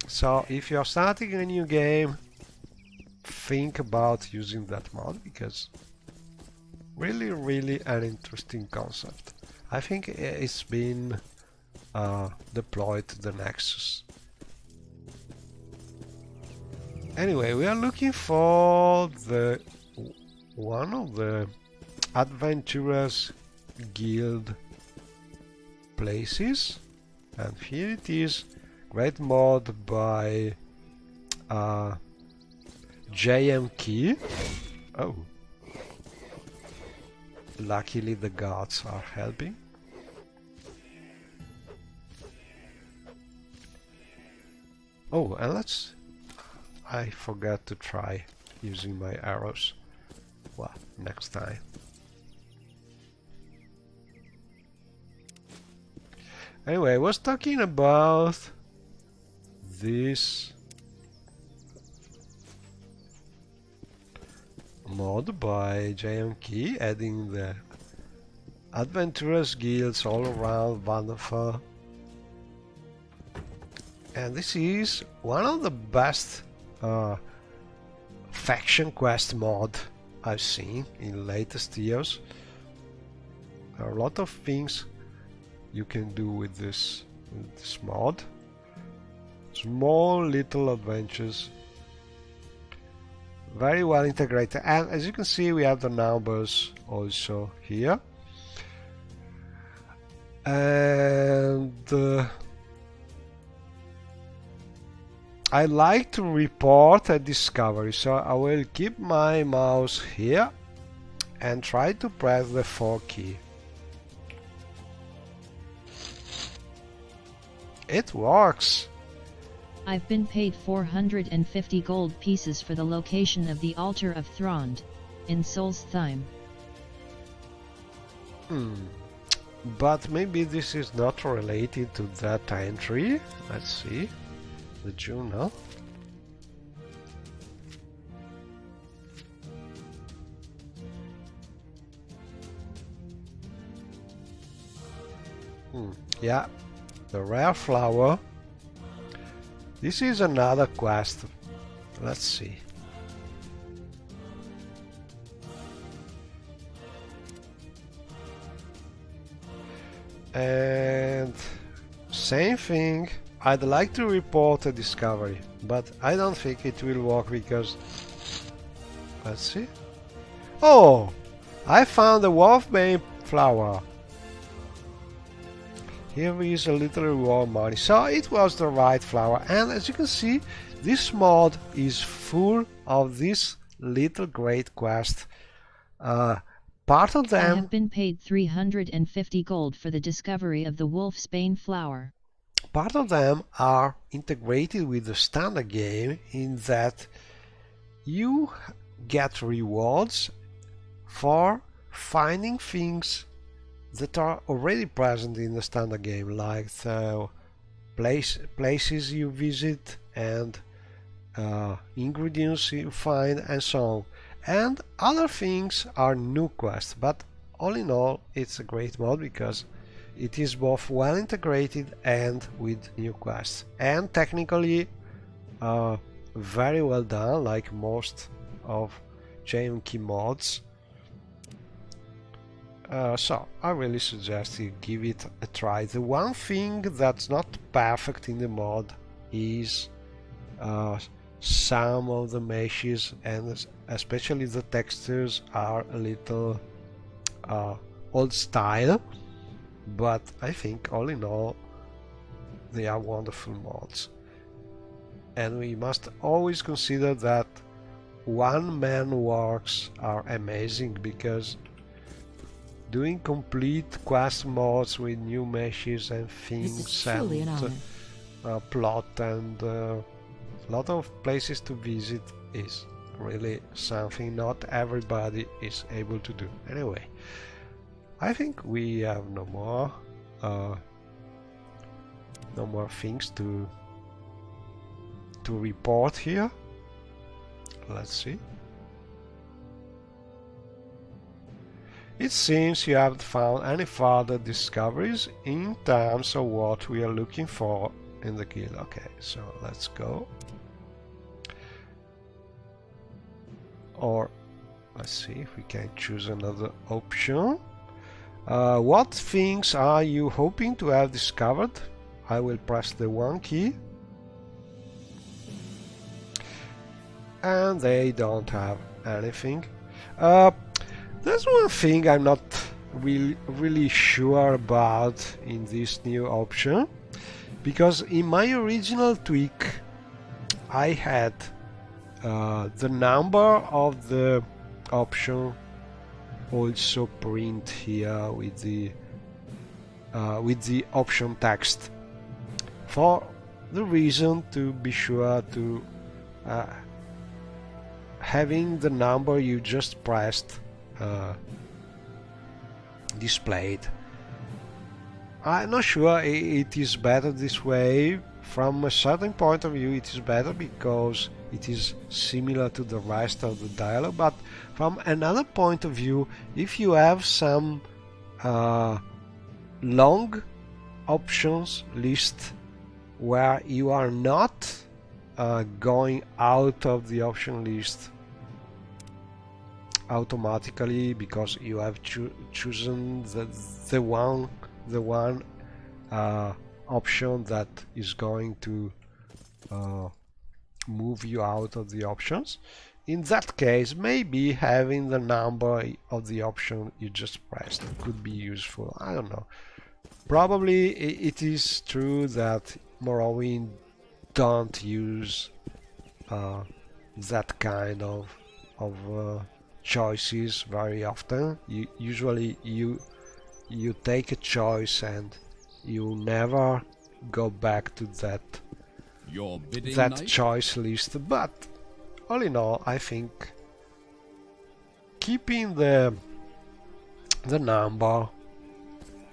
So if you're starting a new game, think about using that mod, because really an interesting concept. I think it's been deployed to the Nexus. Anyway, we are looking for one of the Adventurers Guild places, and here it is. Great mod by JMK. Oh, luckily the gods are helping. Oh, and I forgot to try using my arrows. Well, next time. Anyway, I was talking about this mod by JMK, adding the Adventurers Guilds all around Wonderful. And this is one of the best faction quest mod I've seen in latest years. There are a lot of things you can do with this mod. Small little adventures, very well integrated, and as you can see we have the numbers also here. And I like to report a discovery, so I will keep my mouse here and try to press the 4 key. It works! I've been paid 450 gold pieces for the location of the Altar of Thrond, in Solstheim. But maybe this is not related to that entry. Let's see. The journal. Yeah, the rare flower. This is another quest. Let's see. And same thing. I'd like to report a discovery, but I don't think it will work because... Let's see. Oh! I found the wolfbane flower. Here is a little reward money. So it was the right flower, and as you can see, this mod is full of this little great quest. Part of them... I have been paid 350 gold for the discovery of the wolfsbane flower. Part of them are integrated with the standard game in that you get rewards for finding things that are already present in the standard game, like the places you visit and ingredients you find and so on. And other things are new quests, but all in all it's a great mod because it is both well integrated and with new quests, and technically very well done, like most of JMK mods. So I really suggest you give it a try. The one thing that's not perfect in the mod is some of the meshes, and especially the textures are a little old style, but I think all in all they are wonderful mods. And we must always consider that one-man works are amazing, because doing complete quest mods with new meshes and things and plot and a lot of places to visit is really something not everybody is able to do. Anyway, I think we have no more things to report here. Let's see. It seems you haven't found any further discoveries in terms of what we are looking for in the guild. Okay, so let's go. Or let's see if we can choose another option. What things are you hoping to have discovered? I will press the 1 key. And they don't have anything. There's one thing I'm not really sure about in this new option, because in my original tweak I had the number of the option also print here with the option text, for the reason to be sure to having the number you just pressed displayed. I'm not sure it is better this way. From a certain point of view it is better because it is similar to the rest of the dialogue, but from another point of view, if you have some long options list where you are not going out of the option list automatically because you have chosen the one option that is going to move you out of the options. In that case, maybe having the number of the option you just pressed could be useful. I don't know. Probably it is true that Morrowind don't use that kind of choices very often. Usually you take a choice and you never go back to that choice list. But all in all, I think keeping the number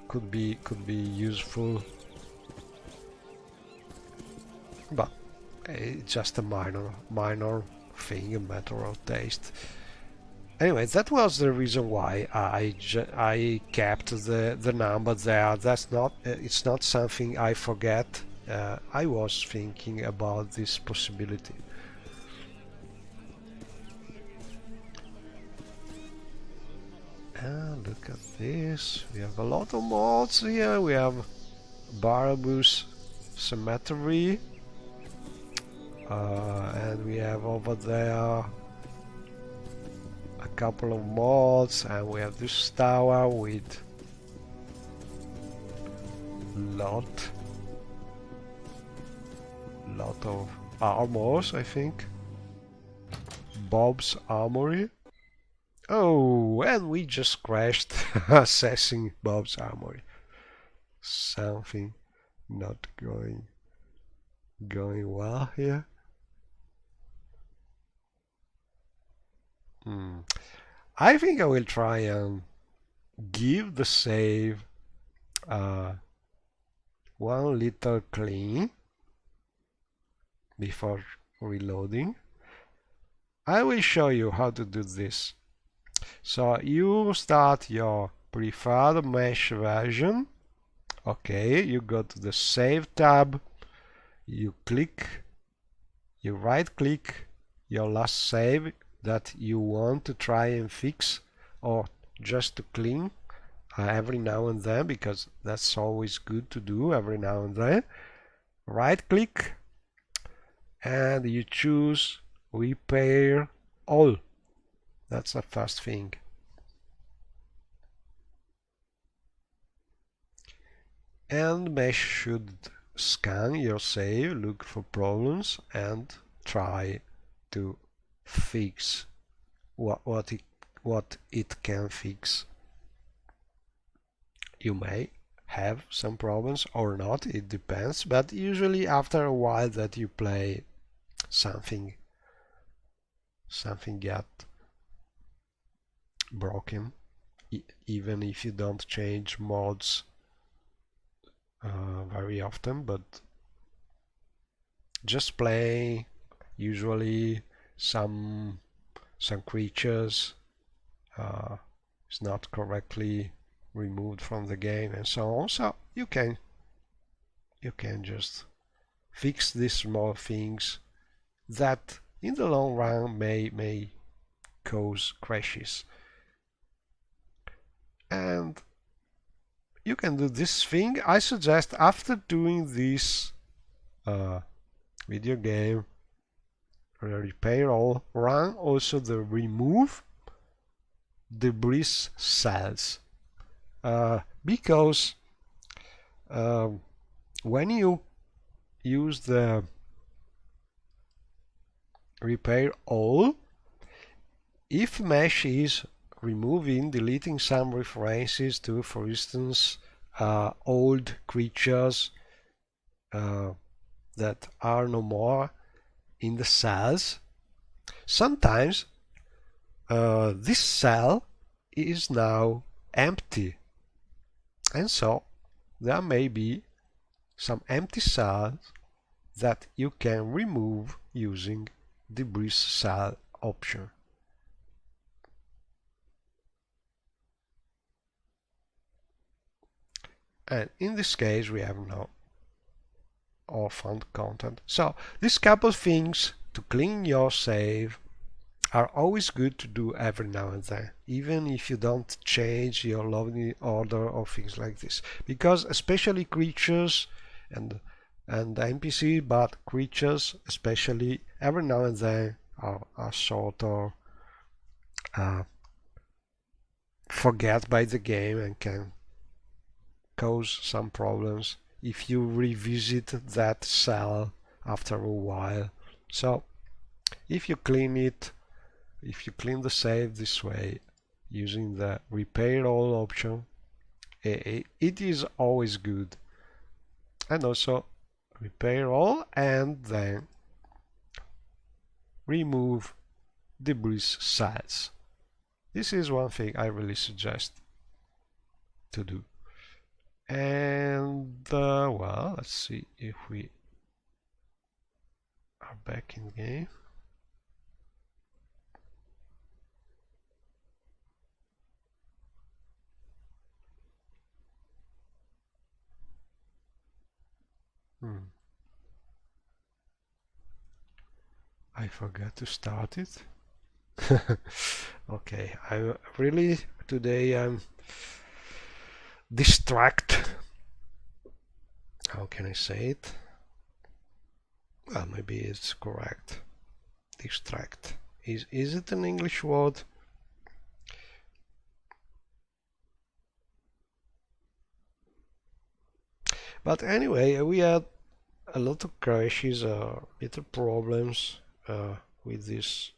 could be useful, but it's just a minor thing, a matter of taste. Anyway, that was the reason why I kept the number there. That's not it's not something I forget. I was thinking about this possibility. And look at this. We have a lot of mods here. We have Barabus Cemetery, and we have over there a couple of mods, and we have this tower with lot of armors, I think. Bob's Armory. Oh, and we just crashed assessing Bob's Armory. Something not going well here. I think I will try and give the save one little clean before reloading. I will show you how to do this. So you start your preferred mesh version. Okay, you go to the Save tab, you right click your last save that you want to try and fix or just to clean every now and then, because that's always good to do every now and then. Right click and you choose Repair All. That's the first thing. And Mesh should scan your save, look for problems, and try to fix what it can fix. You may have some problems or not, it depends, but usually after a while that you play, something get broken, even if you don't change mods very often, but just play. Usually some creatures is not correctly removed from the game and so on, so you can just fix these small things that in the long run may cause crashes. And you can do this thing. I suggest after doing this video game repair all, run also the remove debris cells, because when you use the repair all, if mesh is deleting some references to, for instance, old creatures that are no more in the cells, sometimes this cell is now empty, and so there may be some empty cells that you can remove using debris cell option. And in this case we have no orphaned content. So these couple things to clean your save are always good to do every now and then, even if you don't change your loading order or things like this, because especially creatures and NPC, but creatures especially every now and then are sort of forget by the game and can cause some problems if you revisit that cell after a while. So if you clean the save this way using the repair all option, it is always good. And also repair all and then remove debris cells. This is one thing I really suggest to do. And well, let's see if we are back in the game. I forgot to start it. Okay, I really today I'm distract. How can I say it? Well, maybe it's correct. Distract. Is it an English word? But anyway, we had a lot of crashes, little problems with this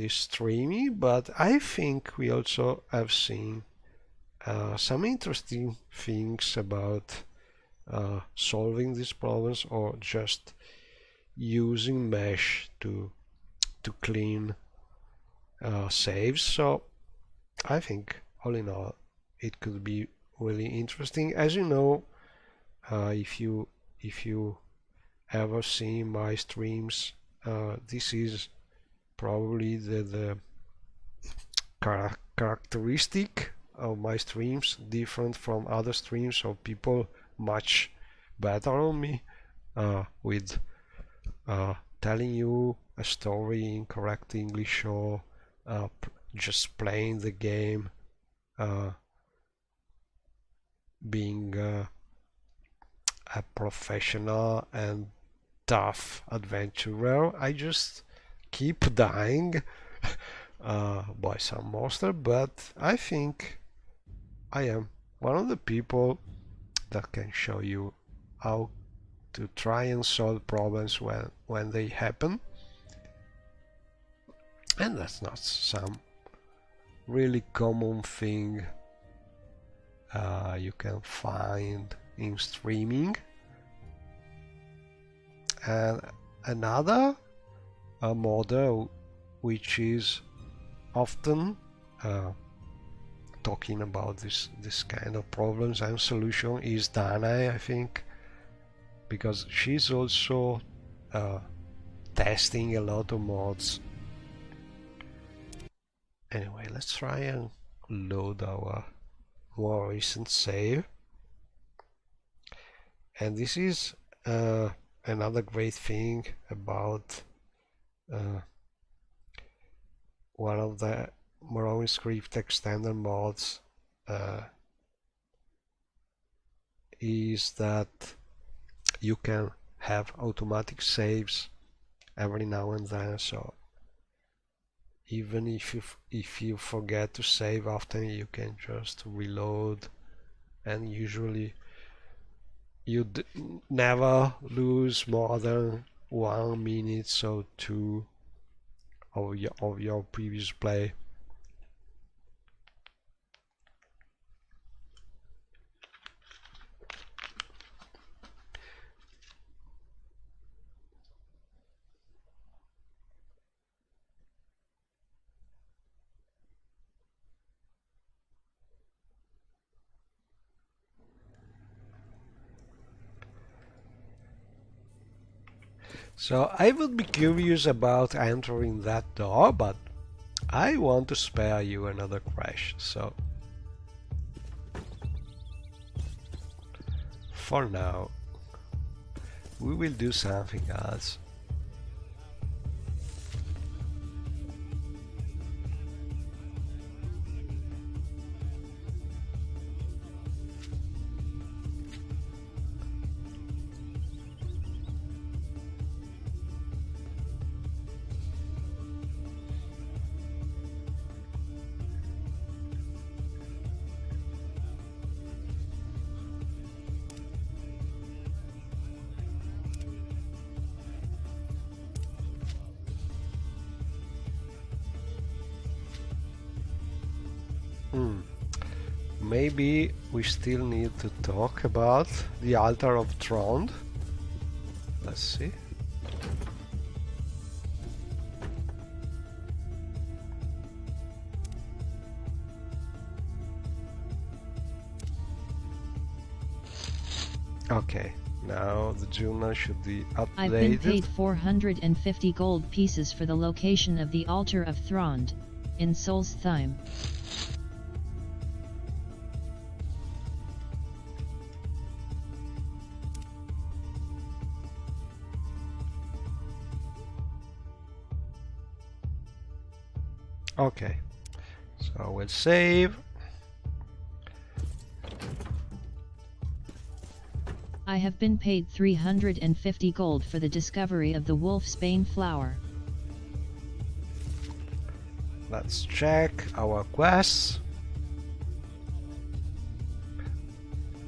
streaming, but I think we also have seen some interesting things about solving these problems, or just using mesh to clean saves. So I think all in all it could be really interesting. As you know, if you ever see my streams, this is probably the characteristic of my streams, different from other streams of people much better on me, with telling you a story in correct English, or just playing the game, being a professional and tough adventurer. I just keep dying by some monster, but I think I am one of the people that can show you how to try and solve problems when they happen. And that's not some really common thing you can find in streaming. And another model which is often talking about this kind of problems and solution is Danae, I think, because she's also testing a lot of mods. Anyway, let's try and load our more recent save. And this is another great thing about one of the Morrowind script extender mods, is that you can have automatic saves every now and then. So even if you forget to save often, you can just reload, and usually you never lose more than 1 minute or 2 of your previous play. So I would be curious about entering that door, but I want to spare you another crash, so for now we will do something else. Maybe we still need to talk about the altar of Trond. Let's see. Okay, now the journal should be updated. I've been paid 450 gold pieces for the location of the altar of Thrond, in Solstheim. Okay, so we'll save. I have been paid 350 gold for the discovery of the Wolfsbane flower. Let's check our quests.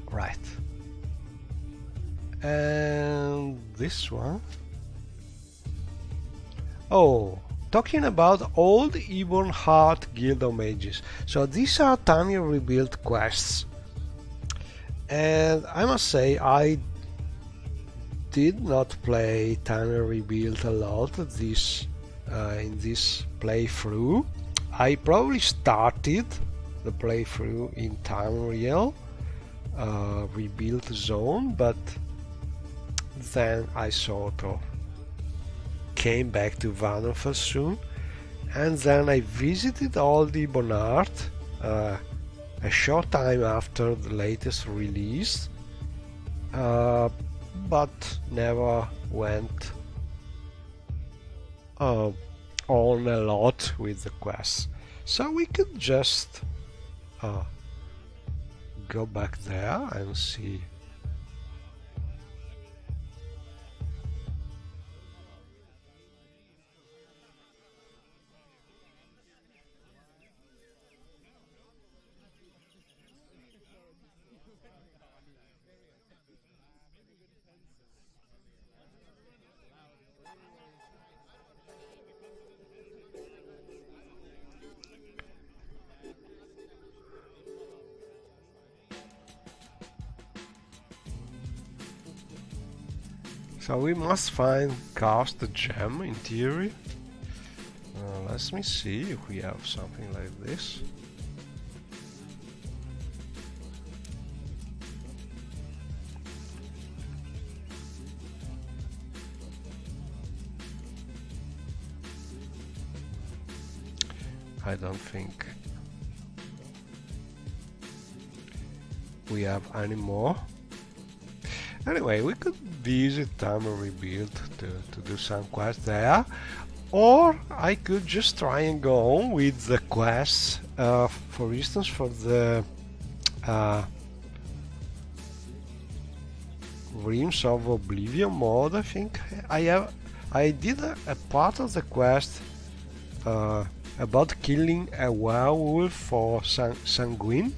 Right. And this one. Oh, talking about old Ebon Heart Guild homages. So these are Tanya Rebuild quests. And I must say, I did not play Tanya Rebuild a lot in this playthrough. I probably started the playthrough in Tamriel Rebuild Zone, but then I sort of came back to Vanderfell soon, and then I visited all the Bonart a short time after the latest release, but never went on a lot with the quests. So we could just go back there and see. So we must find Cast the Gem in theory. Let me see if we have something like this. I don't think we have any more. Anyway, we could visit Time and Rebuild to do some quests there, or I could just try and go on with the quests. For instance, for the Realms of Oblivion mod, I think I did a part of the quest about killing a werewolf for Sanguine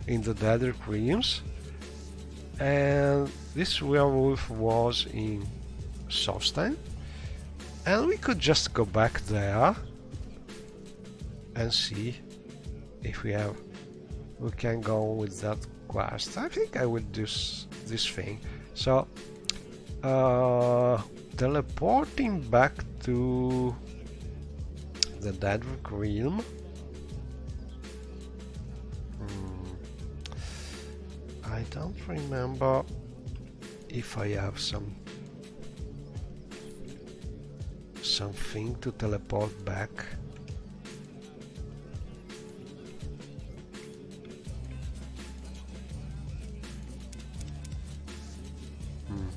in the Daedric Realms, and this werewolf was in Solstheim, and we could just go back there and see if we can go with that quest. I think I will do this thing. So teleporting back to the Daedric Realm. I don't remember if I have something to teleport back.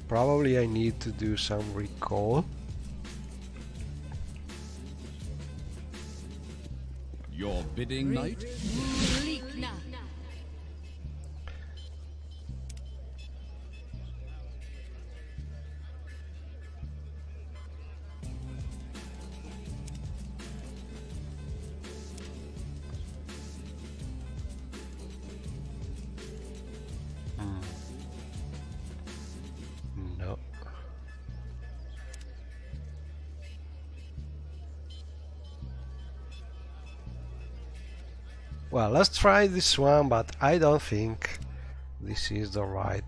Probably I need to do some recall. Your bidding, knight? No. Well, let's try this one, but I don't think this is the right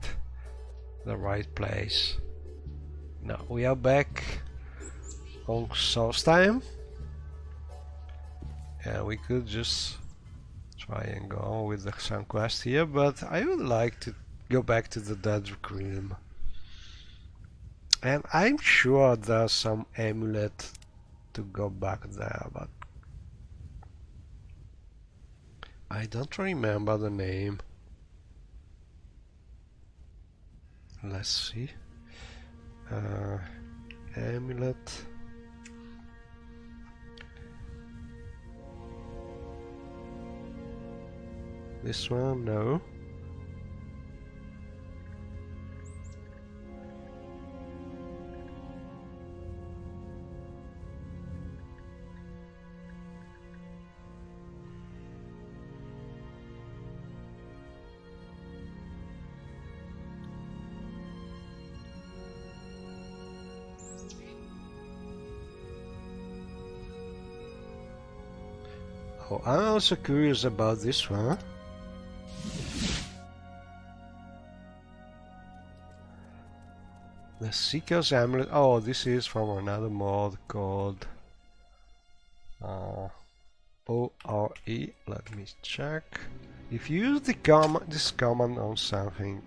place. No, we are back on Solstheim, and we could just try and go on with some quest here, but I would like to go back to the Daedric Realm. And I'm sure there's some amulet to go back there, but I don't remember the name. Let's see. Amulet. This one, no. Oh, I'm also curious about this one. The Seeker's Amulet. Oh, this is from another mod called ORE. Let me check. If you use this command on something,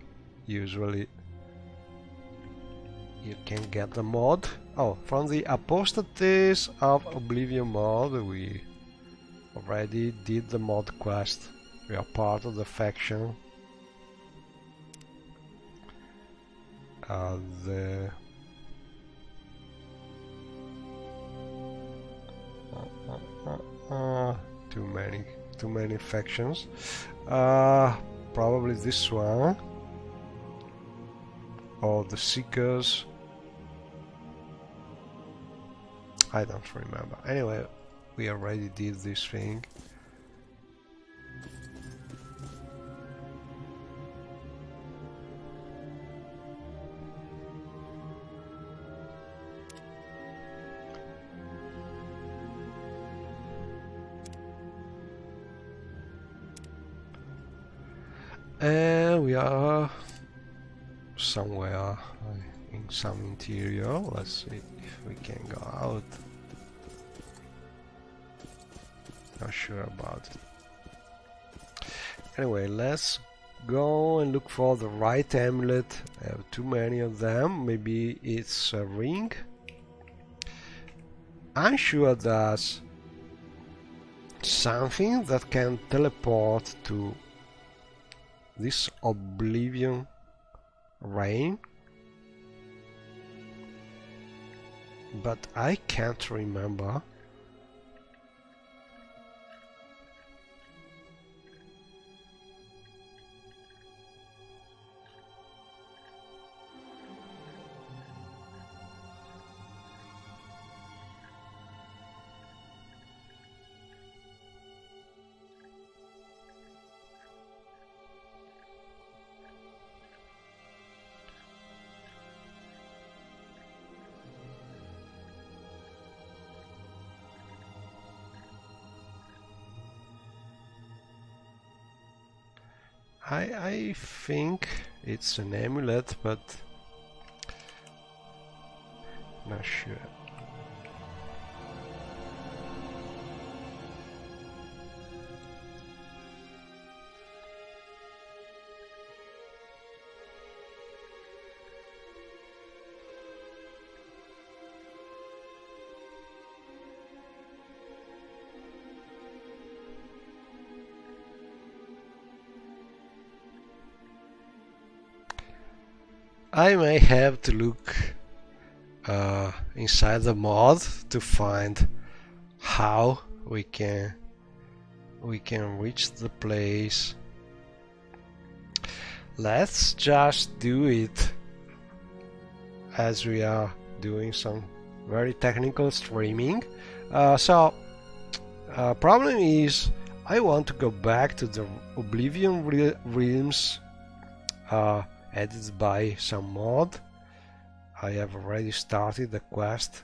usually you can get the mod. Oh, from the Apostates of Oblivion mod, we already did the mod quest. We are part of the faction. Too many factions. Probably this one, or the Seekers. I don't remember. Anyway, we already did this thing. And we are somewhere in some interior. Let's see if we can go out. Not sure about it. Anyway, let's go and look for the right amulet. I have too many of them. Maybe it's a ring. I'm sure there's something that can teleport to this Oblivion Rain, but I can't remember. I think it's an amulet, but not sure. I may have to look inside the mod to find how we can reach the place. Let's just do it as we are doing some very technical streaming. Problem is I want to go back to the Oblivion realms added by some mod. I have already started the quest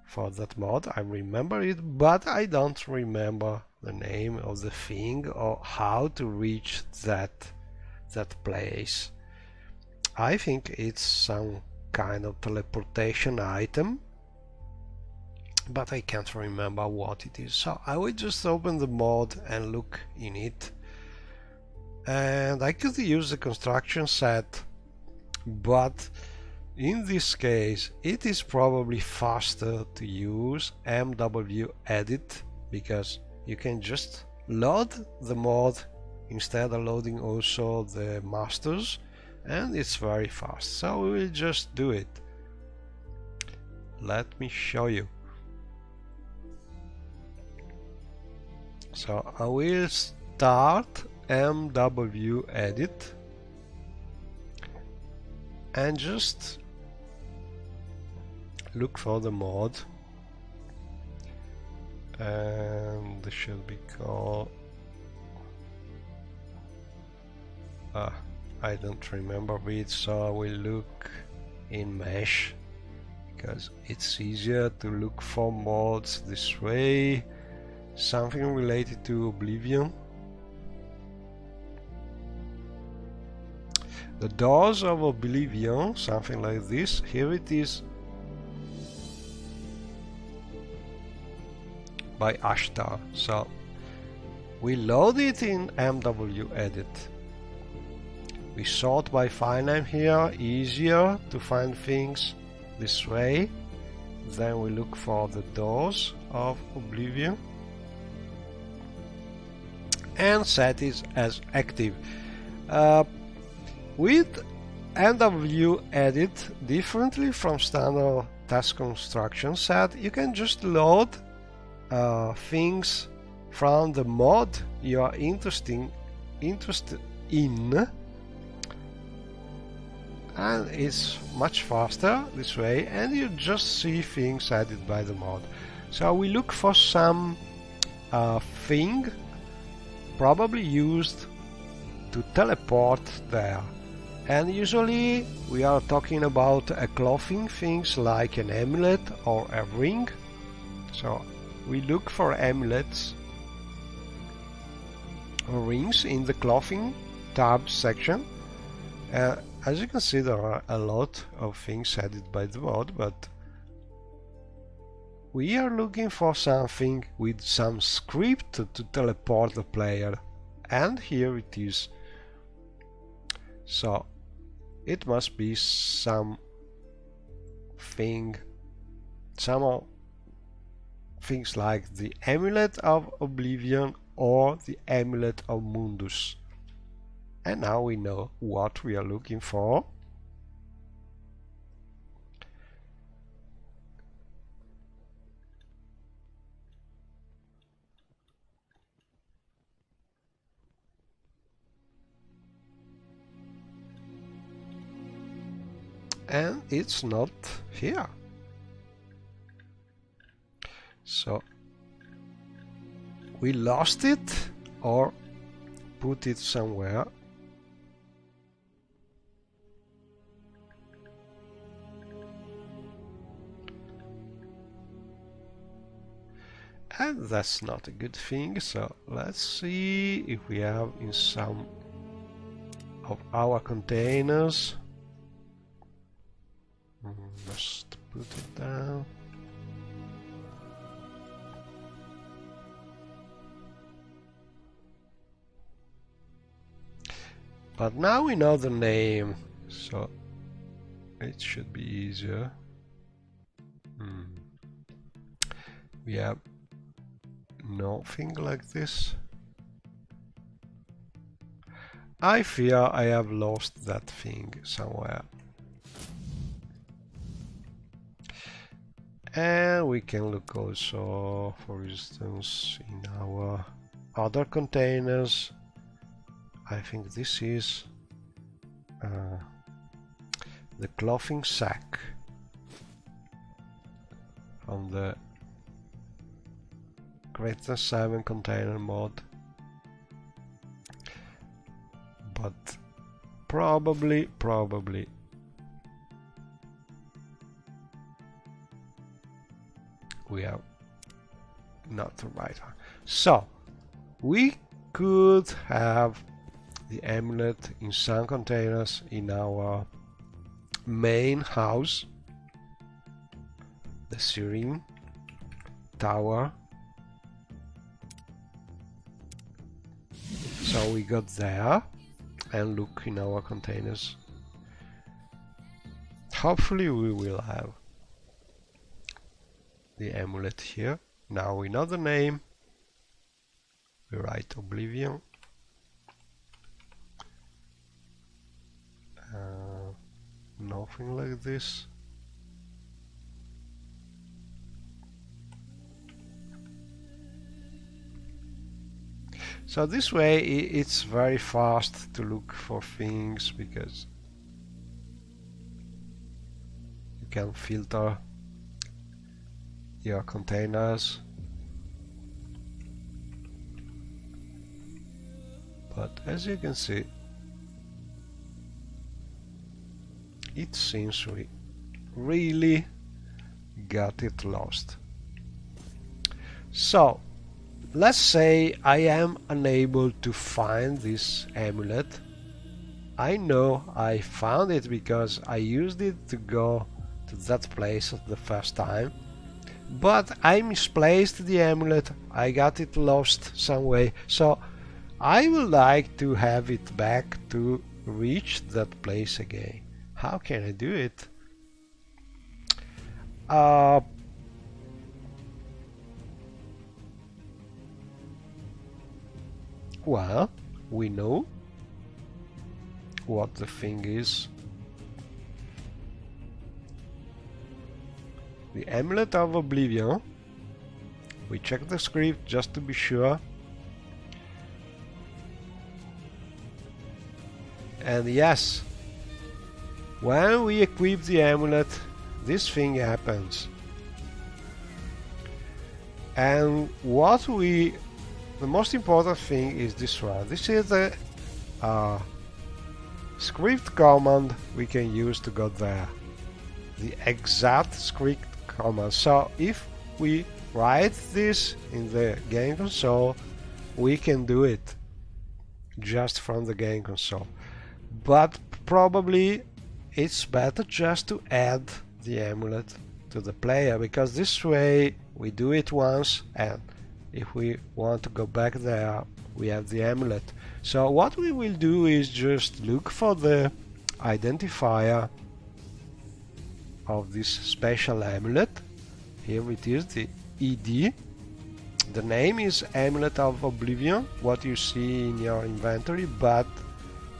for that mod. I remember it, but I don't remember the name of the thing or how to reach that place. I think it's some kind of teleportation item, but I can't remember what it is. So I will just open the mod and look in it. And I could use the construction set, but in this case it is probably faster to use MW edit, because you can just load the mod instead of loading also the masters, and it's very fast. So we will just do it. Let me show you. So I will start MW edit and just look for the mod, and this should be called I don't remember it, so I will look in mesh because it's easier to look for mods this way. something related to Oblivion. The Doors of Oblivion, something like this. Here it is by Ashtar. So we load it in MW edit. We sort by file name here, easier to find things this way. Then we look for the Doors of Oblivion and set it as active. With MW edit, differently from standard task construction set, you can just load things from the mod you are interested in, and it's much faster this way, and you just see things added by the mod. So we look for some thing probably used to teleport there, and usually we are talking about a clothing, things like an amulet or a ring. So we look for amulets or rings in the clothing tab section. As you can see, there are a lot of things added by the mod, but we are looking for something with some script to teleport the player, and here it is. So it must be some things like the Amulet of Oblivion or the Amulet of Mundus. And now we know what we are looking for. And it's not here. So we lost it or put it somewhere. And that's not a good thing, so let's see if we have in some of our containers. Just put it down. But now we know the name, so it should be easier. We have nothing like this. I fear I have lost that thing somewhere. And we can look also, for instance, in our other containers. I think this is the clothing sack from the Greater 7 container mod. But probably we have not the right one. So we could have the amulet in some containers in our main house, the Serene Tower. So we got there and look in our containers. Hopefully we will have the amulet here. Now we know the name. We write Oblivion. Nothing like this. So this way it's very fast to look for things, because you can filter your containers. But as you can see, it seems we really got it lost. So let's say I am unable to find this amulet. I know I found it because I used it to go to that place the first time, but I misplaced the amulet. I got it lost some way, so I would like to have it back to reach that place again. How can I do it? Well, we know what the thing is. The Amulet of Oblivion. We check the script just to be sure. And yes, when we equip the amulet, this thing happens. And the most important thing is this one. This is the script command we can use to go there. The exact script command. So if we write this in the game console, we can do it just from the game console. But probably it's better just to add the amulet to the player, because this way we do it once, and if we want to go back there, we have the amulet. So what we will do is just look for the identifier of this special amulet. Here it is, the ED. The name is Amulet of Oblivion, what you see in your inventory, but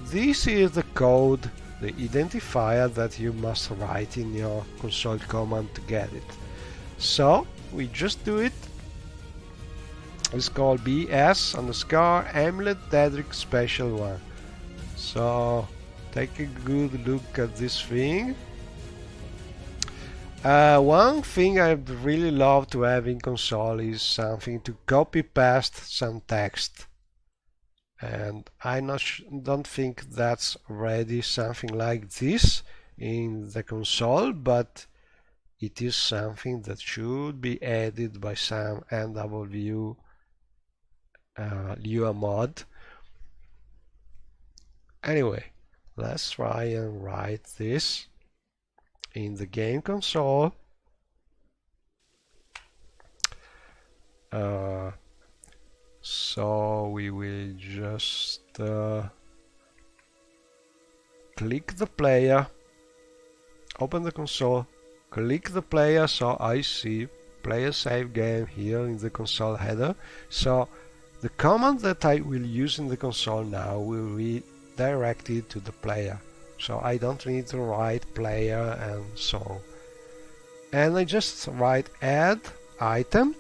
this is the code, the identifier that you must write in your console command to get it. So we just do it. It's called BS underscore Amulet Daedric Special 1. So take a good look at this thing. One thing I'd really love to have in console is something to copy paste some text. And I don't think that's already something like this in the console, but it is something that should be added by some NWView Lua mod. Anyway, let's try and write this in the game console. So we will just click the player, open the console, click the player, so I see player save game here in the console header. So the command that I will use in the console now will be directed to the player. So I don't need to write player and so on. And I just write add item.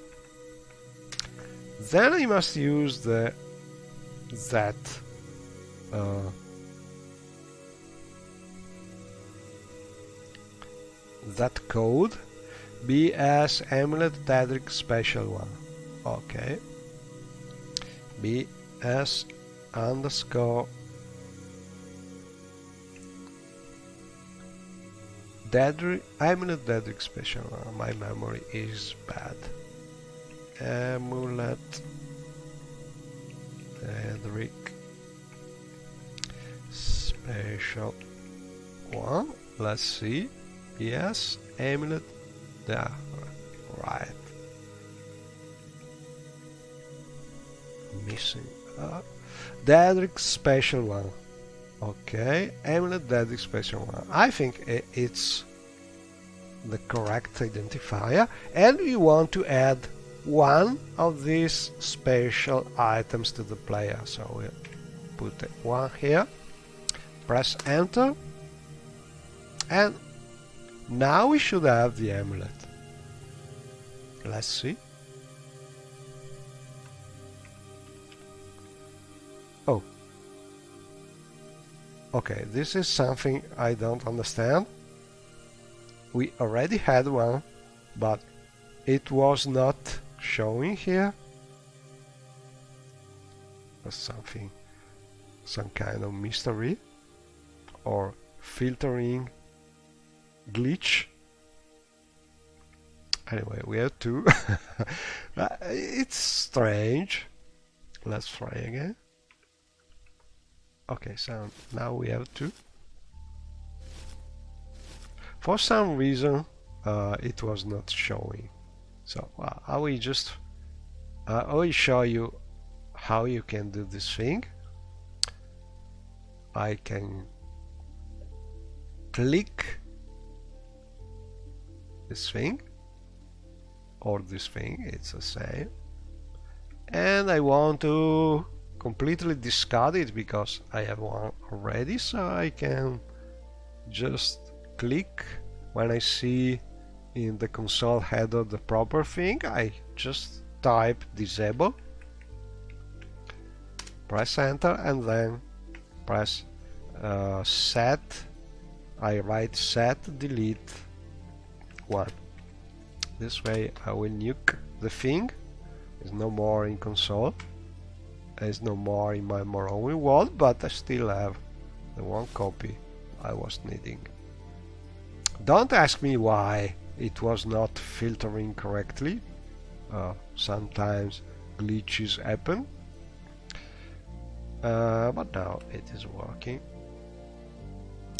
Then I must use that code BS Amulet Daedric Special 1. Okay. BS underscore Amulet Daedric Special 1. My memory is bad. Amulet Daedric Special 1. Let's see. Yes, Amulet there. Right. Missing Daedric Special 1. Okay, Amulet Daedric Special 1. I think it's the correct identifier, and we want to add one of these special items to the player. So we'll put one here, press enter, and now we should have the amulet. Let's see. Oh. Okay, this is something I don't understand. We already had one, but it was not showing here. Something, some kind of mystery or filtering glitch. Anyway, we have two. It's strange. Let's try again. Okay, so now we have two. For some reason, it was not showing. So I will just I will show you how you can do this thing. I can click this thing or this thing, it's the same, and I want to completely discard it because I have one already, so I can just click when I see in the console header the proper thing. I just type disable, press enter, and then press set. I write set delete 1. This way I will nuke the thing. It's no more in console, it's no more in my Morrowind World, but I still have the one copy I was needing. Don't ask me why it was not filtering correctly. Sometimes glitches happen, but now it is working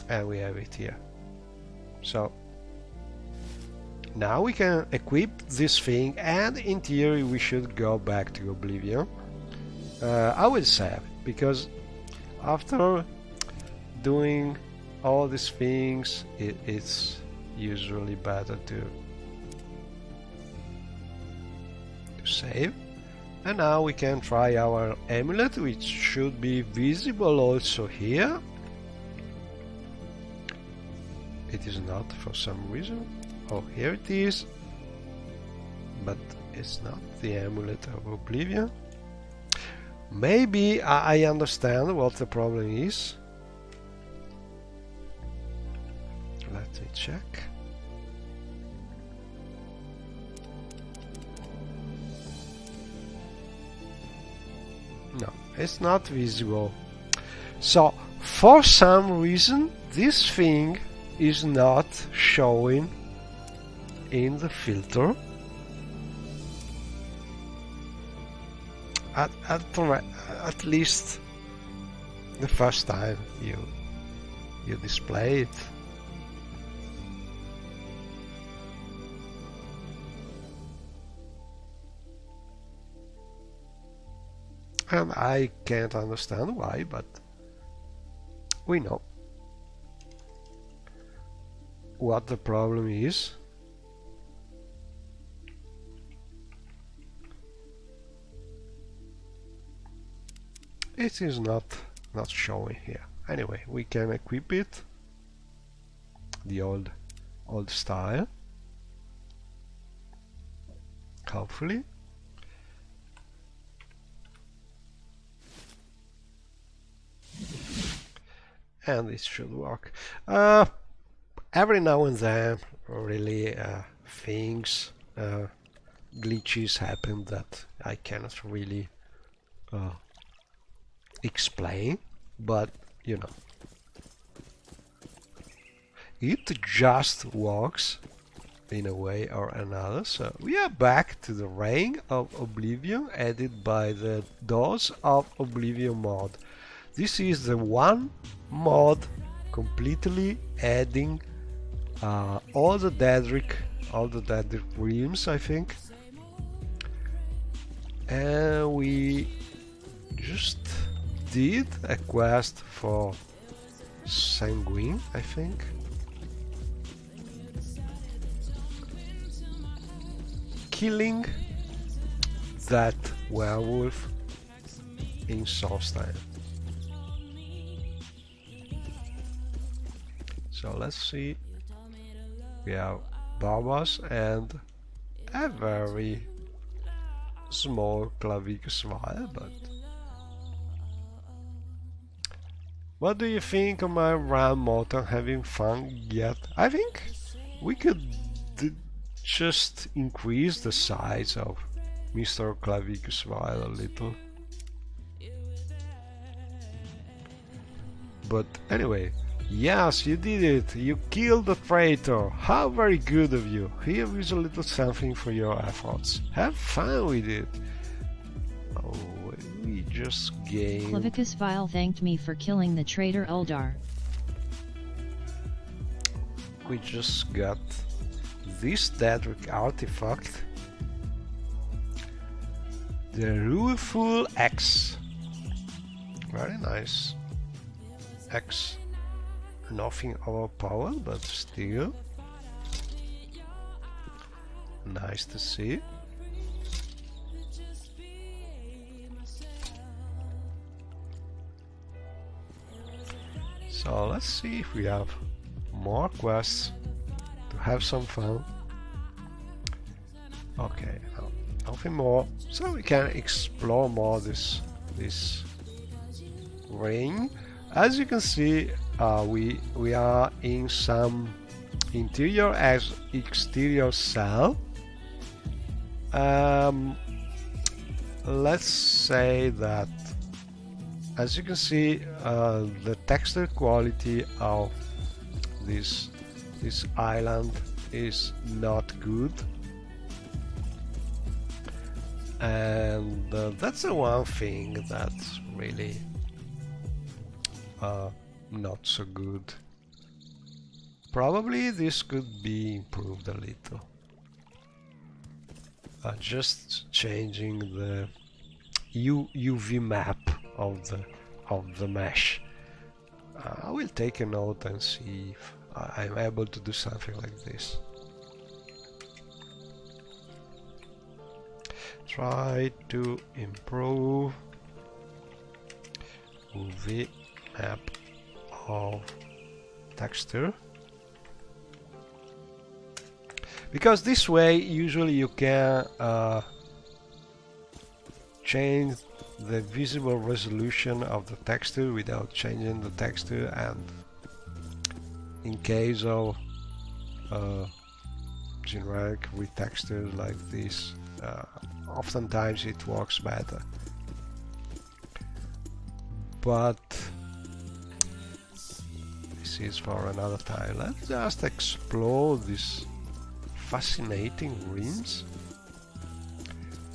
and we have it here. So now we can equip this thing, and in theory we should go back to Oblivion. I will save, because after doing all these things it's usually better to save. And now we can try our amulet, which should be visible also here. It is not for some reason. Oh, here it is, but it's not the amulet of Oblivion. Maybe I understand what the problem is. Let me check. No, it's not visible. So, for some reason, this thing is not showing in the filter. At least the first time you display it. And I can't understand why, but we know what the problem is. It is not showing here. Anyway, we can equip it, the old style, hopefully. And it should work. Every now and then, really, things, glitches happen that I cannot really explain, but you know, it just works in a way or another. So we are back to the Reign of Oblivion, added by the Doors of Oblivion mod. This is the one mod completely adding all the Daedric realms, I think, and we just did a quest for Sanguine, I think. Killing that werewolf in Solstein. So let's see. We have Barbas and a very small Clavicus vial, but what do you think of my RAM motor? Having fun yet? I think we could just increase the size of Mr. Clavicus vial a little. But anyway, Yes, you did it! You killed the traitor! How very good of you! Here is a little something for your efforts. Have fun with it! Oh, we just gained... Clavicus Vile thanked me for killing the traitor Uldar. We just got this Daedric artifact. The Rueful Axe. Very nice. Axe. Nothing overpowered, but still nice to see. So let's see if we have more quests to have some fun. Okay, no, nothing more. So we can explore more this ring. As you can see, we are in some interior as exterior cell. Let's say that, as you can see, the texture quality of this island is not good, and that's the one thing that's really not so good. Probably this could be improved a little. Just changing the UV map of the mesh. I will take a note and see if I'm able to do something like this. Try to improve UV map of texture, because this way usually you can change the visible resolution of the texture without changing the texture, and in case of generic with textures like this, oftentimes it works better. But this is for another time. Let's just explore these fascinating rims.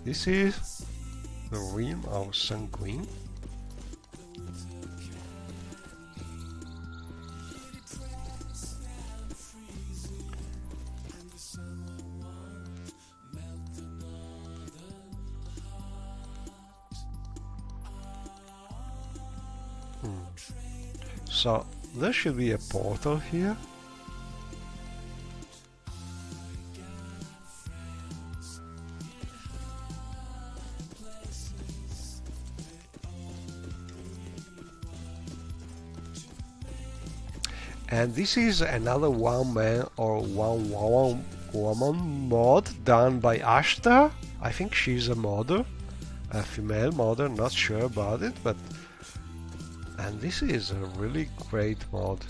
This is the rim of Sanguine. So there should be a portal here. And this is another one man or one woman mod done by Ashtar. I think she's a modder, a female modder, not sure about it, but and this is a really great mod.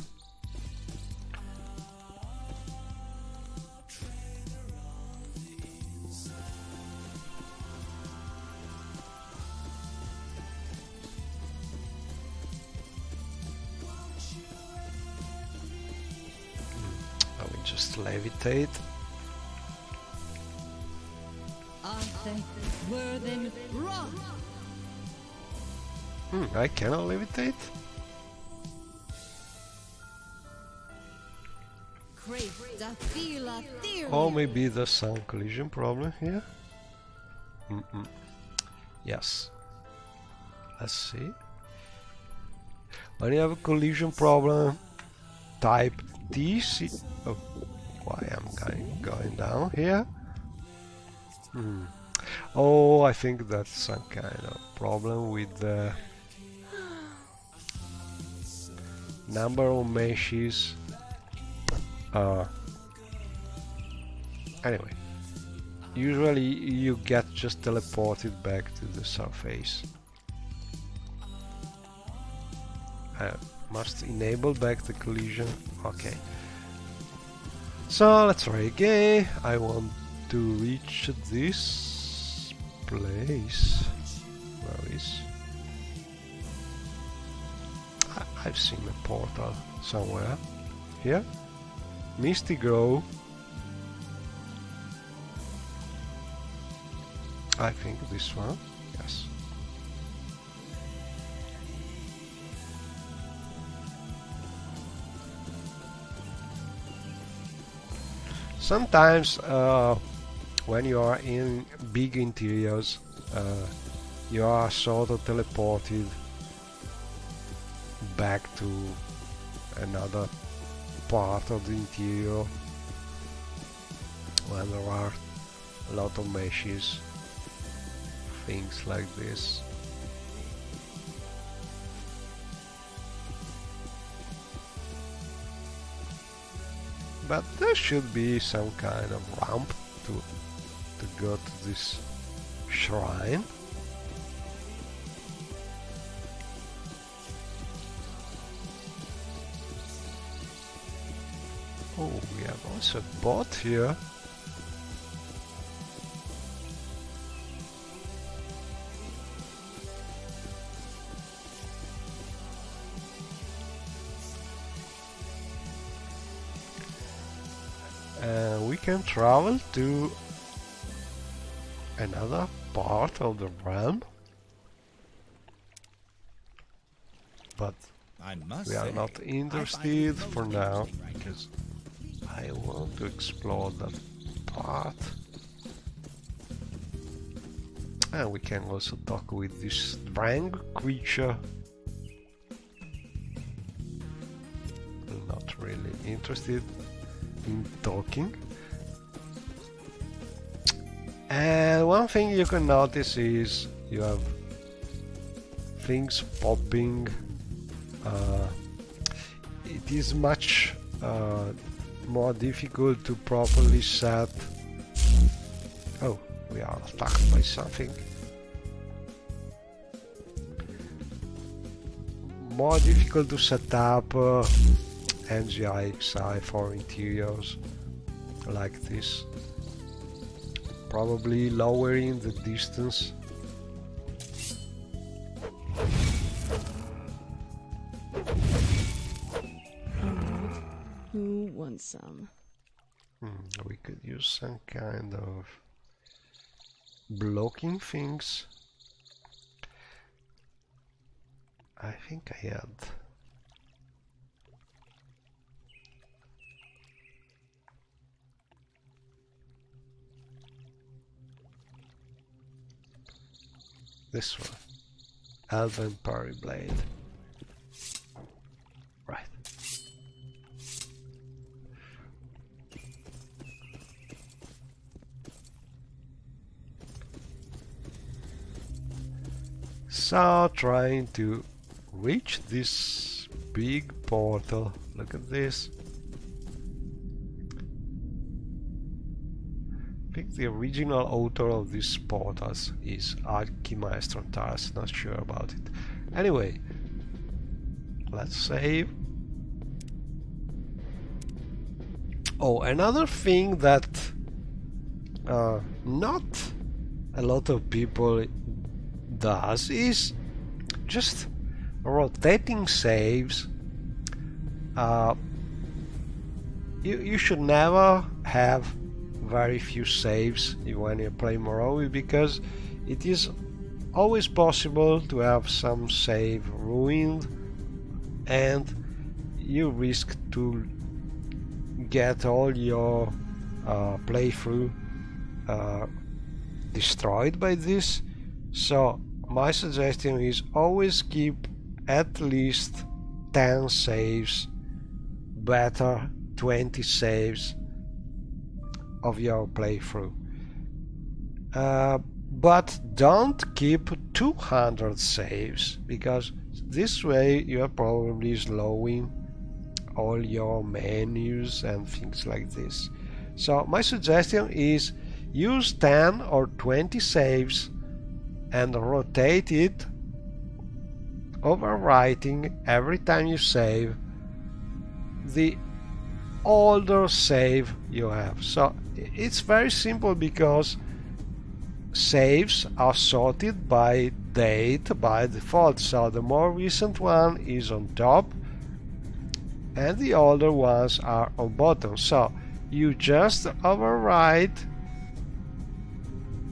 I will just levitate. I cannot levitate? Or maybe there's some collision problem here? Yes. Let's see. When you have a collision problem, type DC. Oh, why I'm going down here? Oh, I think that's some kind of problem with the number of meshes. Anyway, usually you get just teleported back to the surface. Must enable back the collision. Okay. So let's try again. I want to reach this place. Where is? I've seen a portal somewhere. Here? Misty Grove. I think this one. Yes. Sometimes when you are in big interiors, you are sort of teleported back to another part of the interior when there are a lot of meshes, things like this. But there should be some kind of ramp to go to this shrine. Oh, we have also a bot here. We can travel to another part of the realm, but we are not interested for now because I want to explore that part. And we can also talk with this drang creature. Not really interested in talking. And one thing you can notice is you have things popping. It is much more difficult to properly set. Oh, we are attacked by something. More difficult to set up NGIXI for interiors like this. Probably lowering the distance. Who wants some? We could use some kind of blocking things. I think I had. This one. Elven Parry Blade. Right. So, trying to reach this big portal. Look at this. I think the original author of these portals is Archimaestro Tars, not sure about it. Anyway, let's save. Oh, another thing that not a lot of people does is just rotating saves. You should never have very few saves when you play Morrowind, because it is always possible to have some save ruined and you risk to get all your playthrough destroyed by this. So my suggestion is always keep at least 10 saves, better 20 saves of your playthrough. But don't keep 200 saves, because this way you are probably slowing all your menus and things like this. So my suggestion is use 10 or 20 saves and rotate it, overwriting every time you save the older save you have. So it's very simple, because saves are sorted by date by default. So the more recent one is on top, and the older ones are on bottom. So you just overwrite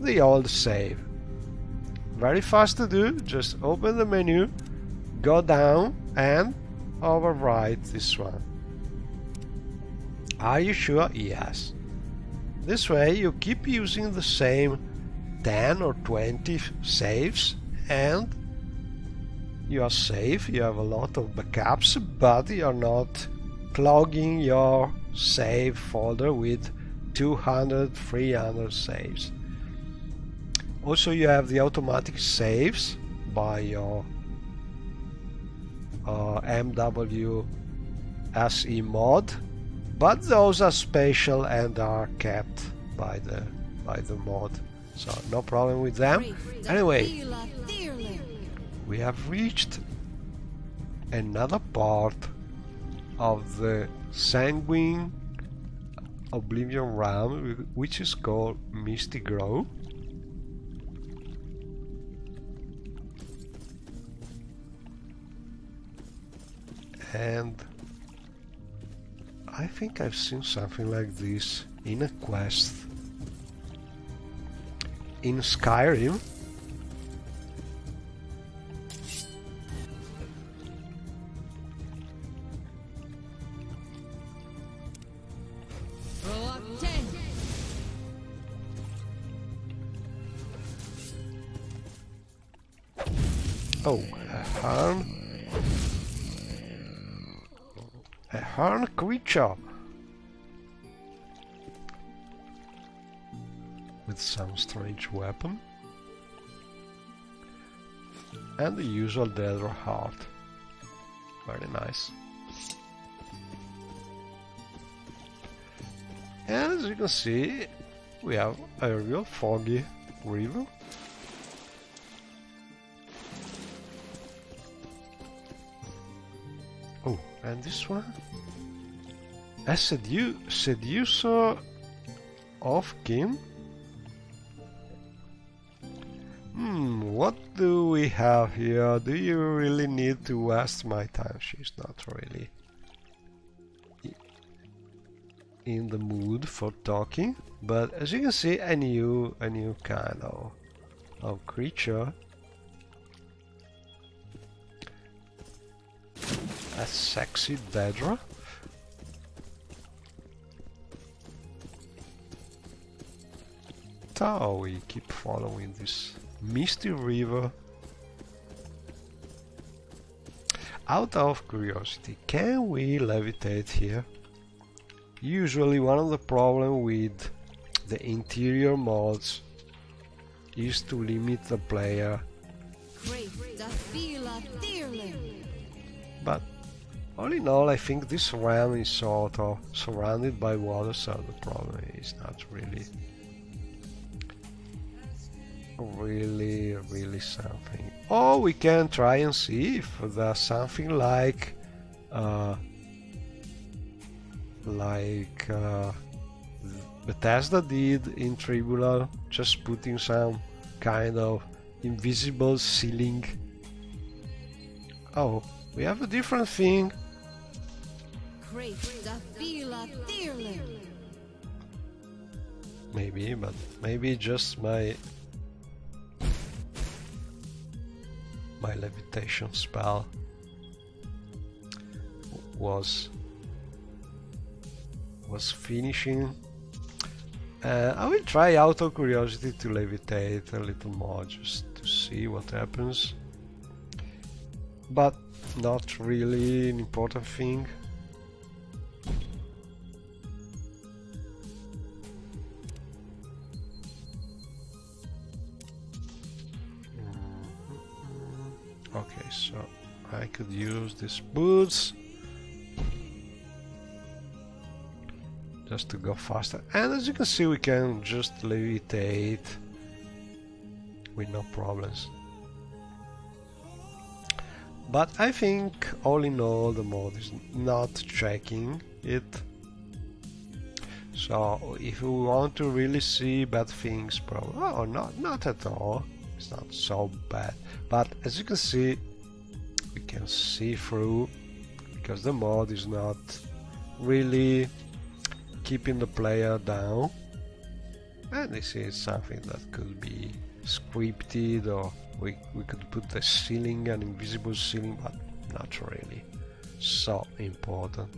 the old save. Very fast to do. Just open the menu, go down and overwrite this one. Are you sure? Yes. This way you keep using the same 10 or 20 saves and you are safe. You have a lot of backups, but you are not clogging your save folder with 200, 300 saves. Also, you have the automatic saves by your MWSE mod, but those are special and are kept by the mod, so no problem with them. Anyway, we have reached another part of the Sanguine Oblivion realm, which is called Misty Grove. And I think I've seen something like this in a quest in Skyrim. Oh, a horn creature with some strange weapon and the usual Dedra heart. Very nice. And as you can see, we have a real foggy river. Oh, and this one? A seducer of kin? What do we have here? Do you really need to waste my time? She's not really in the mood for talking, but as you can see, a new kind of creature. A sexy Dedra. So we keep following this misty river. Out of curiosity, can we levitate here? Usually one of the problems with the interior mods is to limit the player. But all in all, I think this realm is sort of surrounded by water, so the problem is not really something. Or we can try and see if there's something like Bethesda did in Tribunal, just putting some kind of invisible ceiling. Oh, we have a different thing. Maybe, but maybe just my levitation spell was finishing. I will try out of curiosity to levitate a little more just to see what happens, but not really an important thing. Okay, so I could use these boots just to go faster, and as you can see, we can just levitate with no problems. But I think all in all the mod is not checking it, so if we want to really see bad things, probably not at all. It's not so bad, but as you can see, we can see through, we because the mod is not really keeping the player down, and this is something that could be scripted, or we could put a ceiling, an invisible ceiling, but not really so important.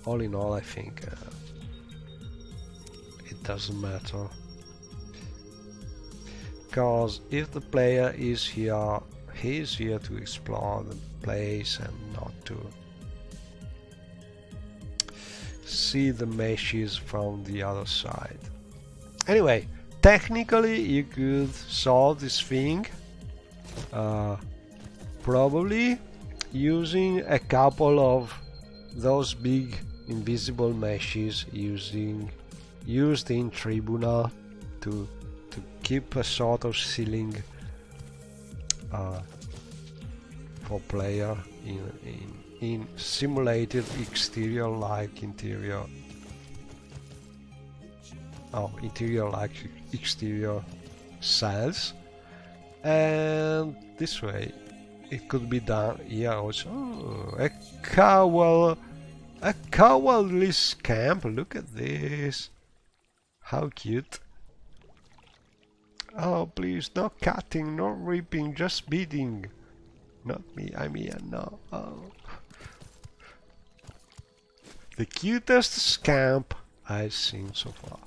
All in all, I think it doesn't matter, because if the player is here, he is here to explore the place and not to see the meshes from the other side. Anyway, technically you could solve this thing probably using a couple of those big invisible meshes used in Tribunal to keep a sort of ceiling for player in simulated exterior like interior like exterior cells, and this way it could be done here also. Oh, a cowardly scamp, look at this, how cute. Oh please, no cutting, no ripping, just beating. Not me, I'm here, no. Oh. The cutest scamp I've seen so far.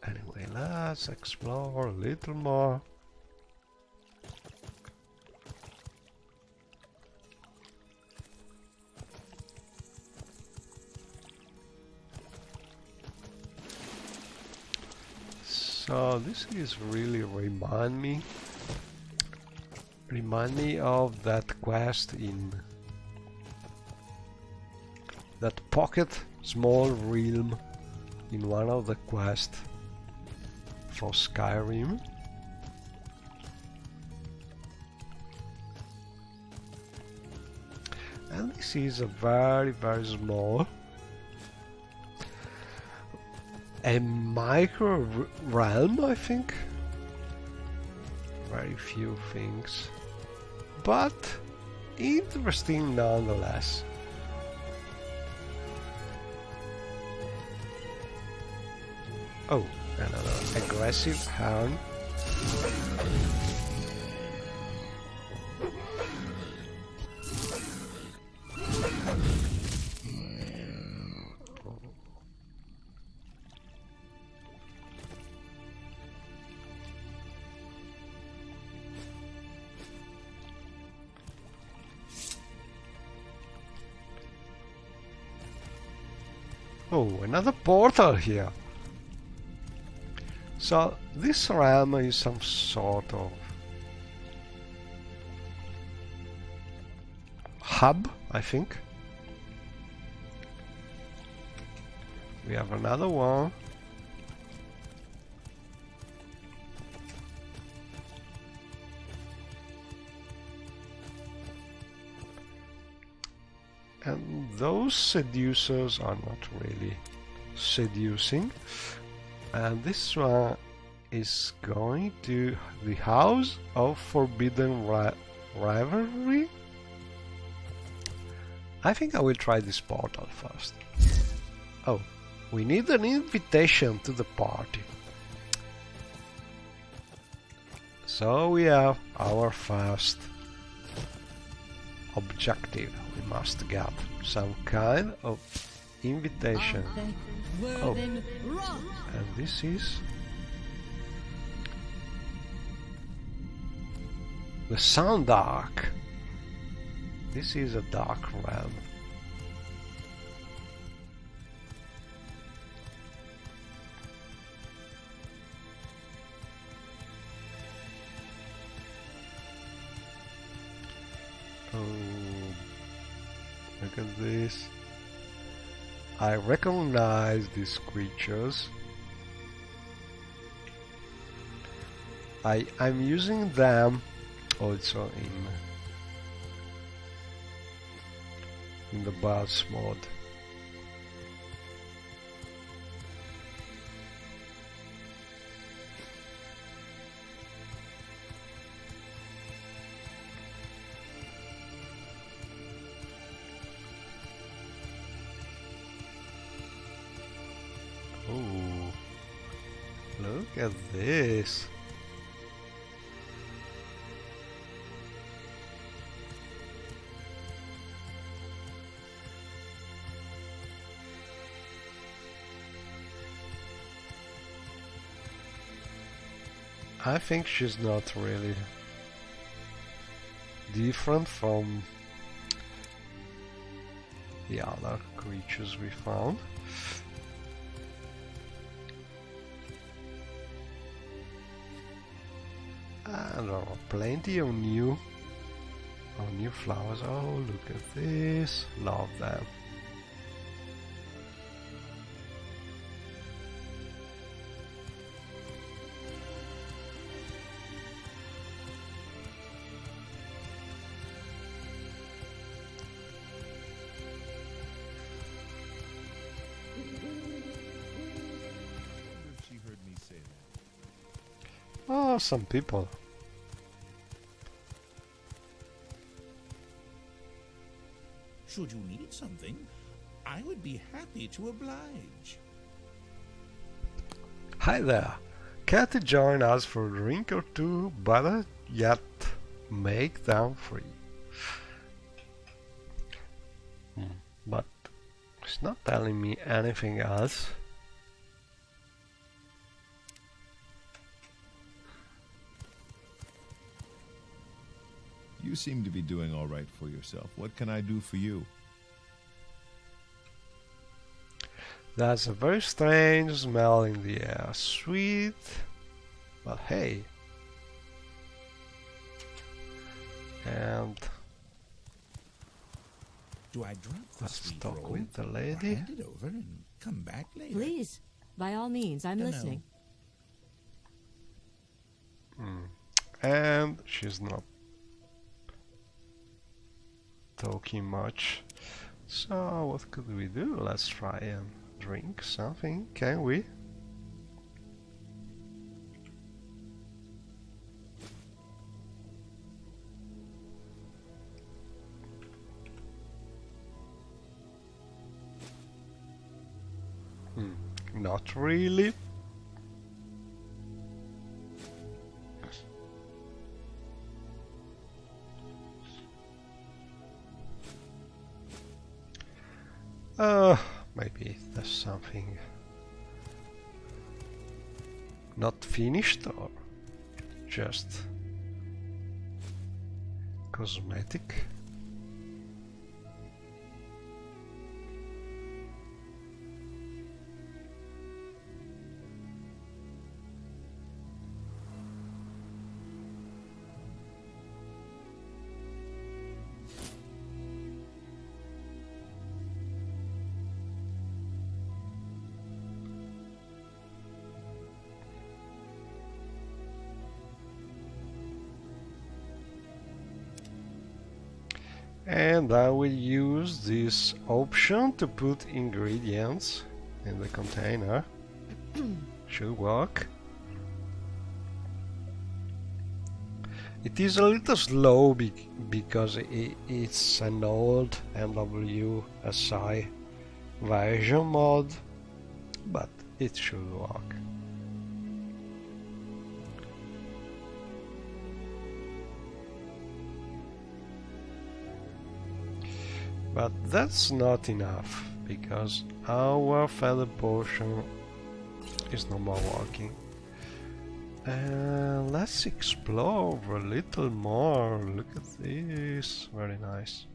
Anyway, let's explore a little more. So this is really remind me of that quest in that pocket small realm in one of the quests for Skyrim. And this is a very small, a micro realm, I think. Very few things, but interesting nonetheless. Oh, another aggressive hound. Oh, another portal here. So this realm is some sort of hub, I think. We have another one. And those seducers are not really seducing. And this one is going to the House of Forbidden Rivalry. I think I will try this portal first. Oh, we need an invitation to the party. So we have our first objective. We must get some kind of invitation. Oh, and this is the Sound Dark. This is a dark realm. Oh, look at this. I recognize these creatures. I'm using them also in the boss mode. at this. I think she's not really different from the other creatures we found. And there are plenty of new flowers. Oh, look at this. Love them. Oh, some people. Should you need something, I would be happy to oblige. Hi there. Care to join us for a drink or two? Better yet, make them free. But it's not telling me anything else. You seem to be doing all right for yourself. What can I do for you? There's a very strange smell in the air. Sweet, but hey. And Do I drop the let's sweet talk roll, with the or lady. hand it over and come back later? Please, by all means, I'm listening. And she's not talking much. So what could we do? Let's try and drink something, can we? Not really. Maybe there's something not finished or just cosmetic. And I will use this option to put ingredients in the container. Should work. It is a little slow because it's an old MWSI version mod, but it should work. But that's not enough, because our feather potion is no more working. Let's explore a little more. Look at this, very nice.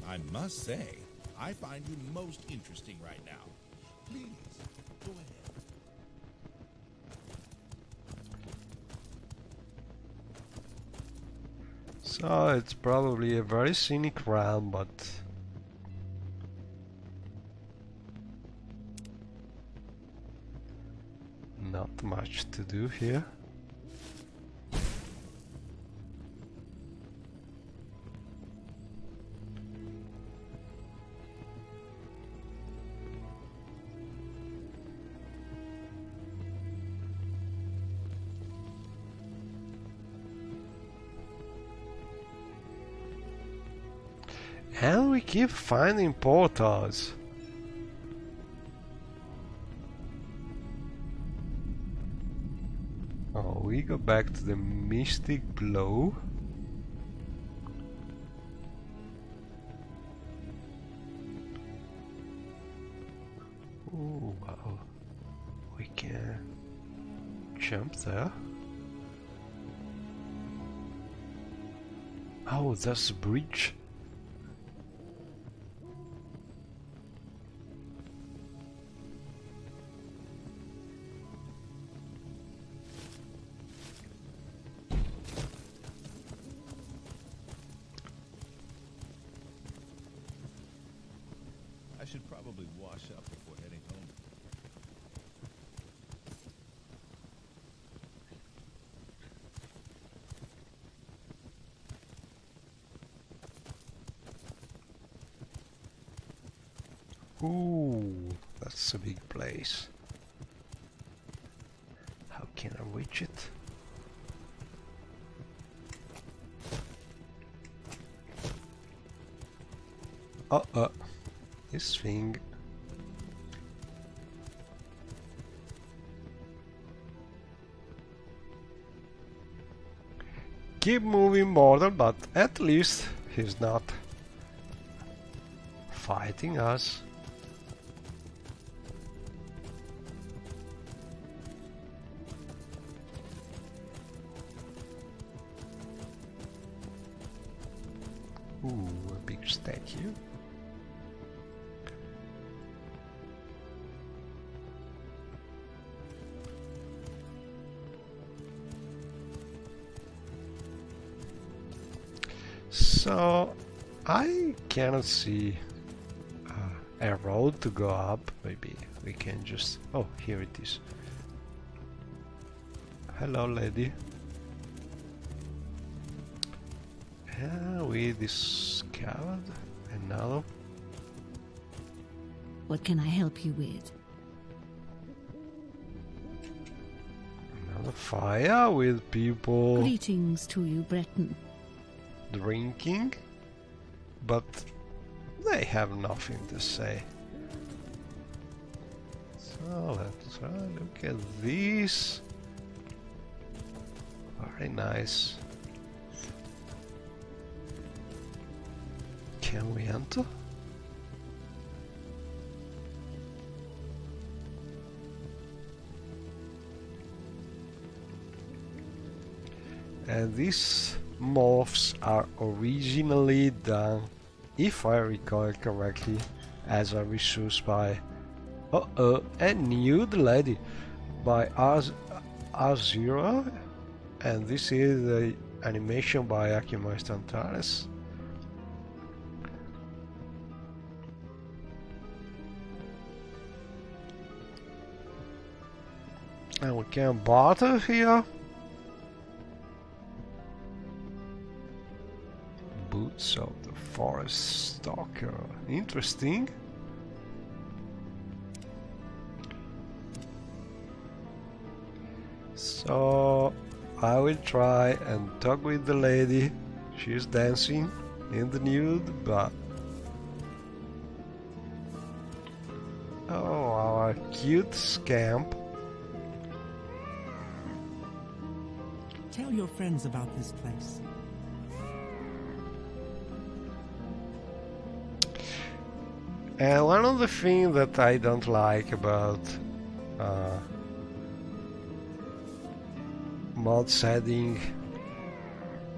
I must say, I find you most interesting right now. Please, go ahead. So it's probably a very scenic realm, but not much to do here. And we keep finding portals. Oh, we go back to the Mystic Blow. Oh, wow. We can jump there. Oh, that's a bridge. I should probably wash up before heading home. Ooh, that's a big place. How can I reach it? This thing. Keep moving, mortal, but at least he's not fighting us. Ooh, a big statue. So I cannot see a road to go up. Maybe we can just... Oh, here it is. Hello, lady. We discovered another. What can I help you with? Another fire with people Greetings to you, Breton. drinking, but they have nothing to say. So let's look at these. Very nice. Can we enter? And these morphs are originally done, if I recall correctly, as a resource by a nude lady by R0, and this is the animation by Akimaisto Antares. And we can barter here. Boots of the Forest Stalker. Interesting. So I will try and talk with the lady. She's dancing in the nude, but oh, our cute scamp. Tell your friends about this place. And one of the things that I don't like about mod setting,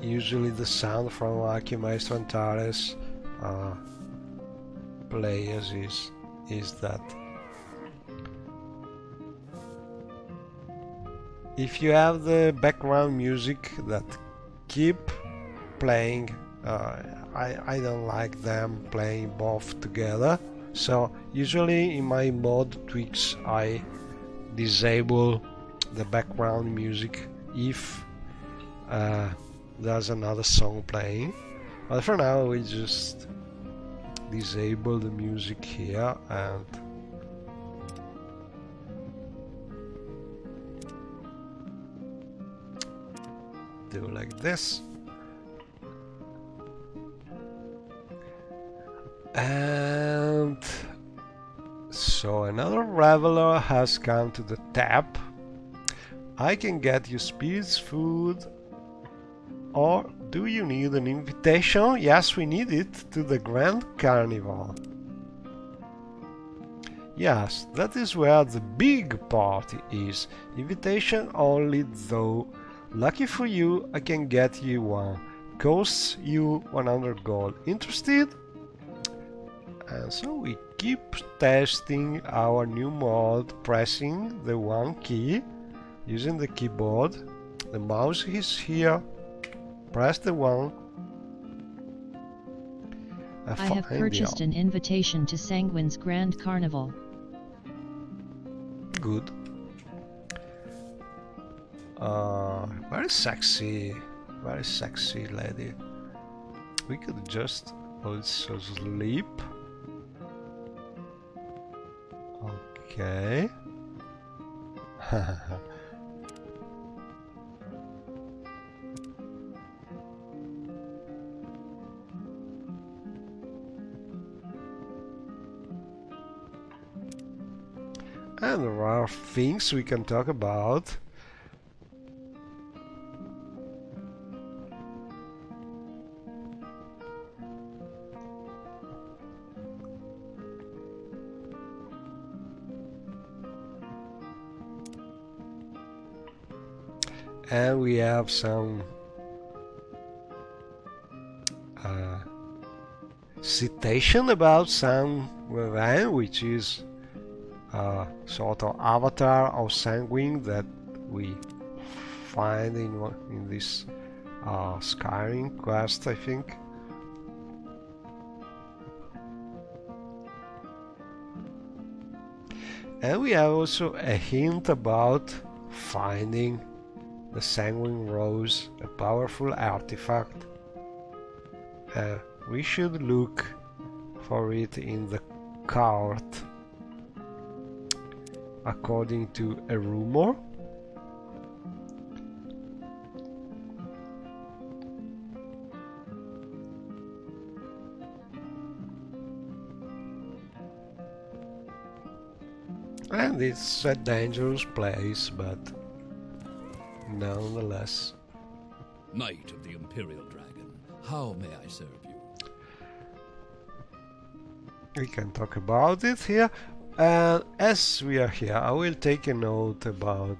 usually the sound from Akimaisto Antares players is that if you have the background music that keep playing, I don't like them playing both together. So usually in my mod tweaks I disable the background music if there's another song playing. But for now we just disable the music here and do like this. And so another traveler has come to the tap. I can get you spirits, food, or do you need an invitation? Yes, we need it to the Grand Carnival. Yes, that is where the big party is. Invitation only though. Lucky for you, I can get you one. Costs you 100 gold. Interested? And so we keep testing our new mod, pressing the one key, using the keyboard. The mouse is here. Press the one. I have purchased an invitation to Sanguine's Grand Carnival. Good. Very sexy lady. We could just also sleep. Okay. And there are things we can talk about. And we have some citation about San Morrowind, which is a sort of avatar of Sanguine that we find in this Skyrim quest, I think. And we have also a hint about finding the Sanguine Rose, a powerful artifact. We should look for it in the cart, according to a rumor. And it's a dangerous place, but nonetheless. Knight of the Imperial Dragon, how may I serve you? We can talk about it here. And as we are here, I will take a note about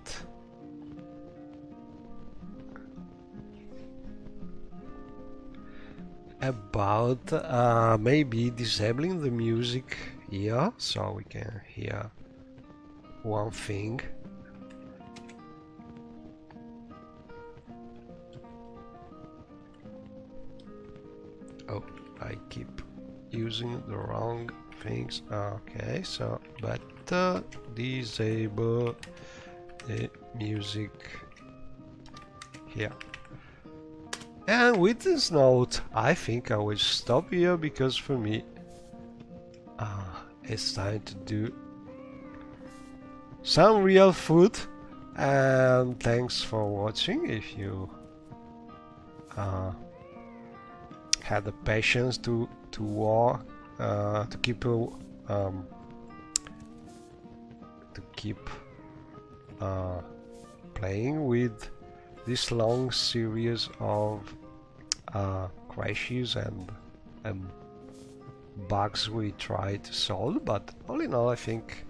maybe disabling the music here, so we can hear one thing. Oh, I keep using the wrong things. Okay, so but disable the music here. And with this note, I think I will stop here, because for me it's time to do some real food. And thanks for watching. If you had the patience to keep playing with this long series of crashes and bugs we try to solve, but all in all I think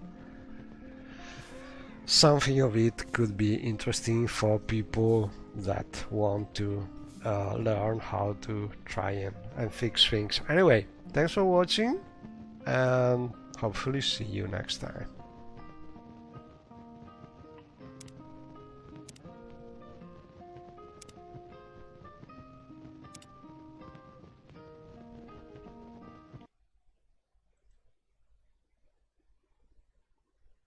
something of it could be interesting for people that want to learn how to try and fix things. Anyway, thanks for watching, and hopefully see you next time.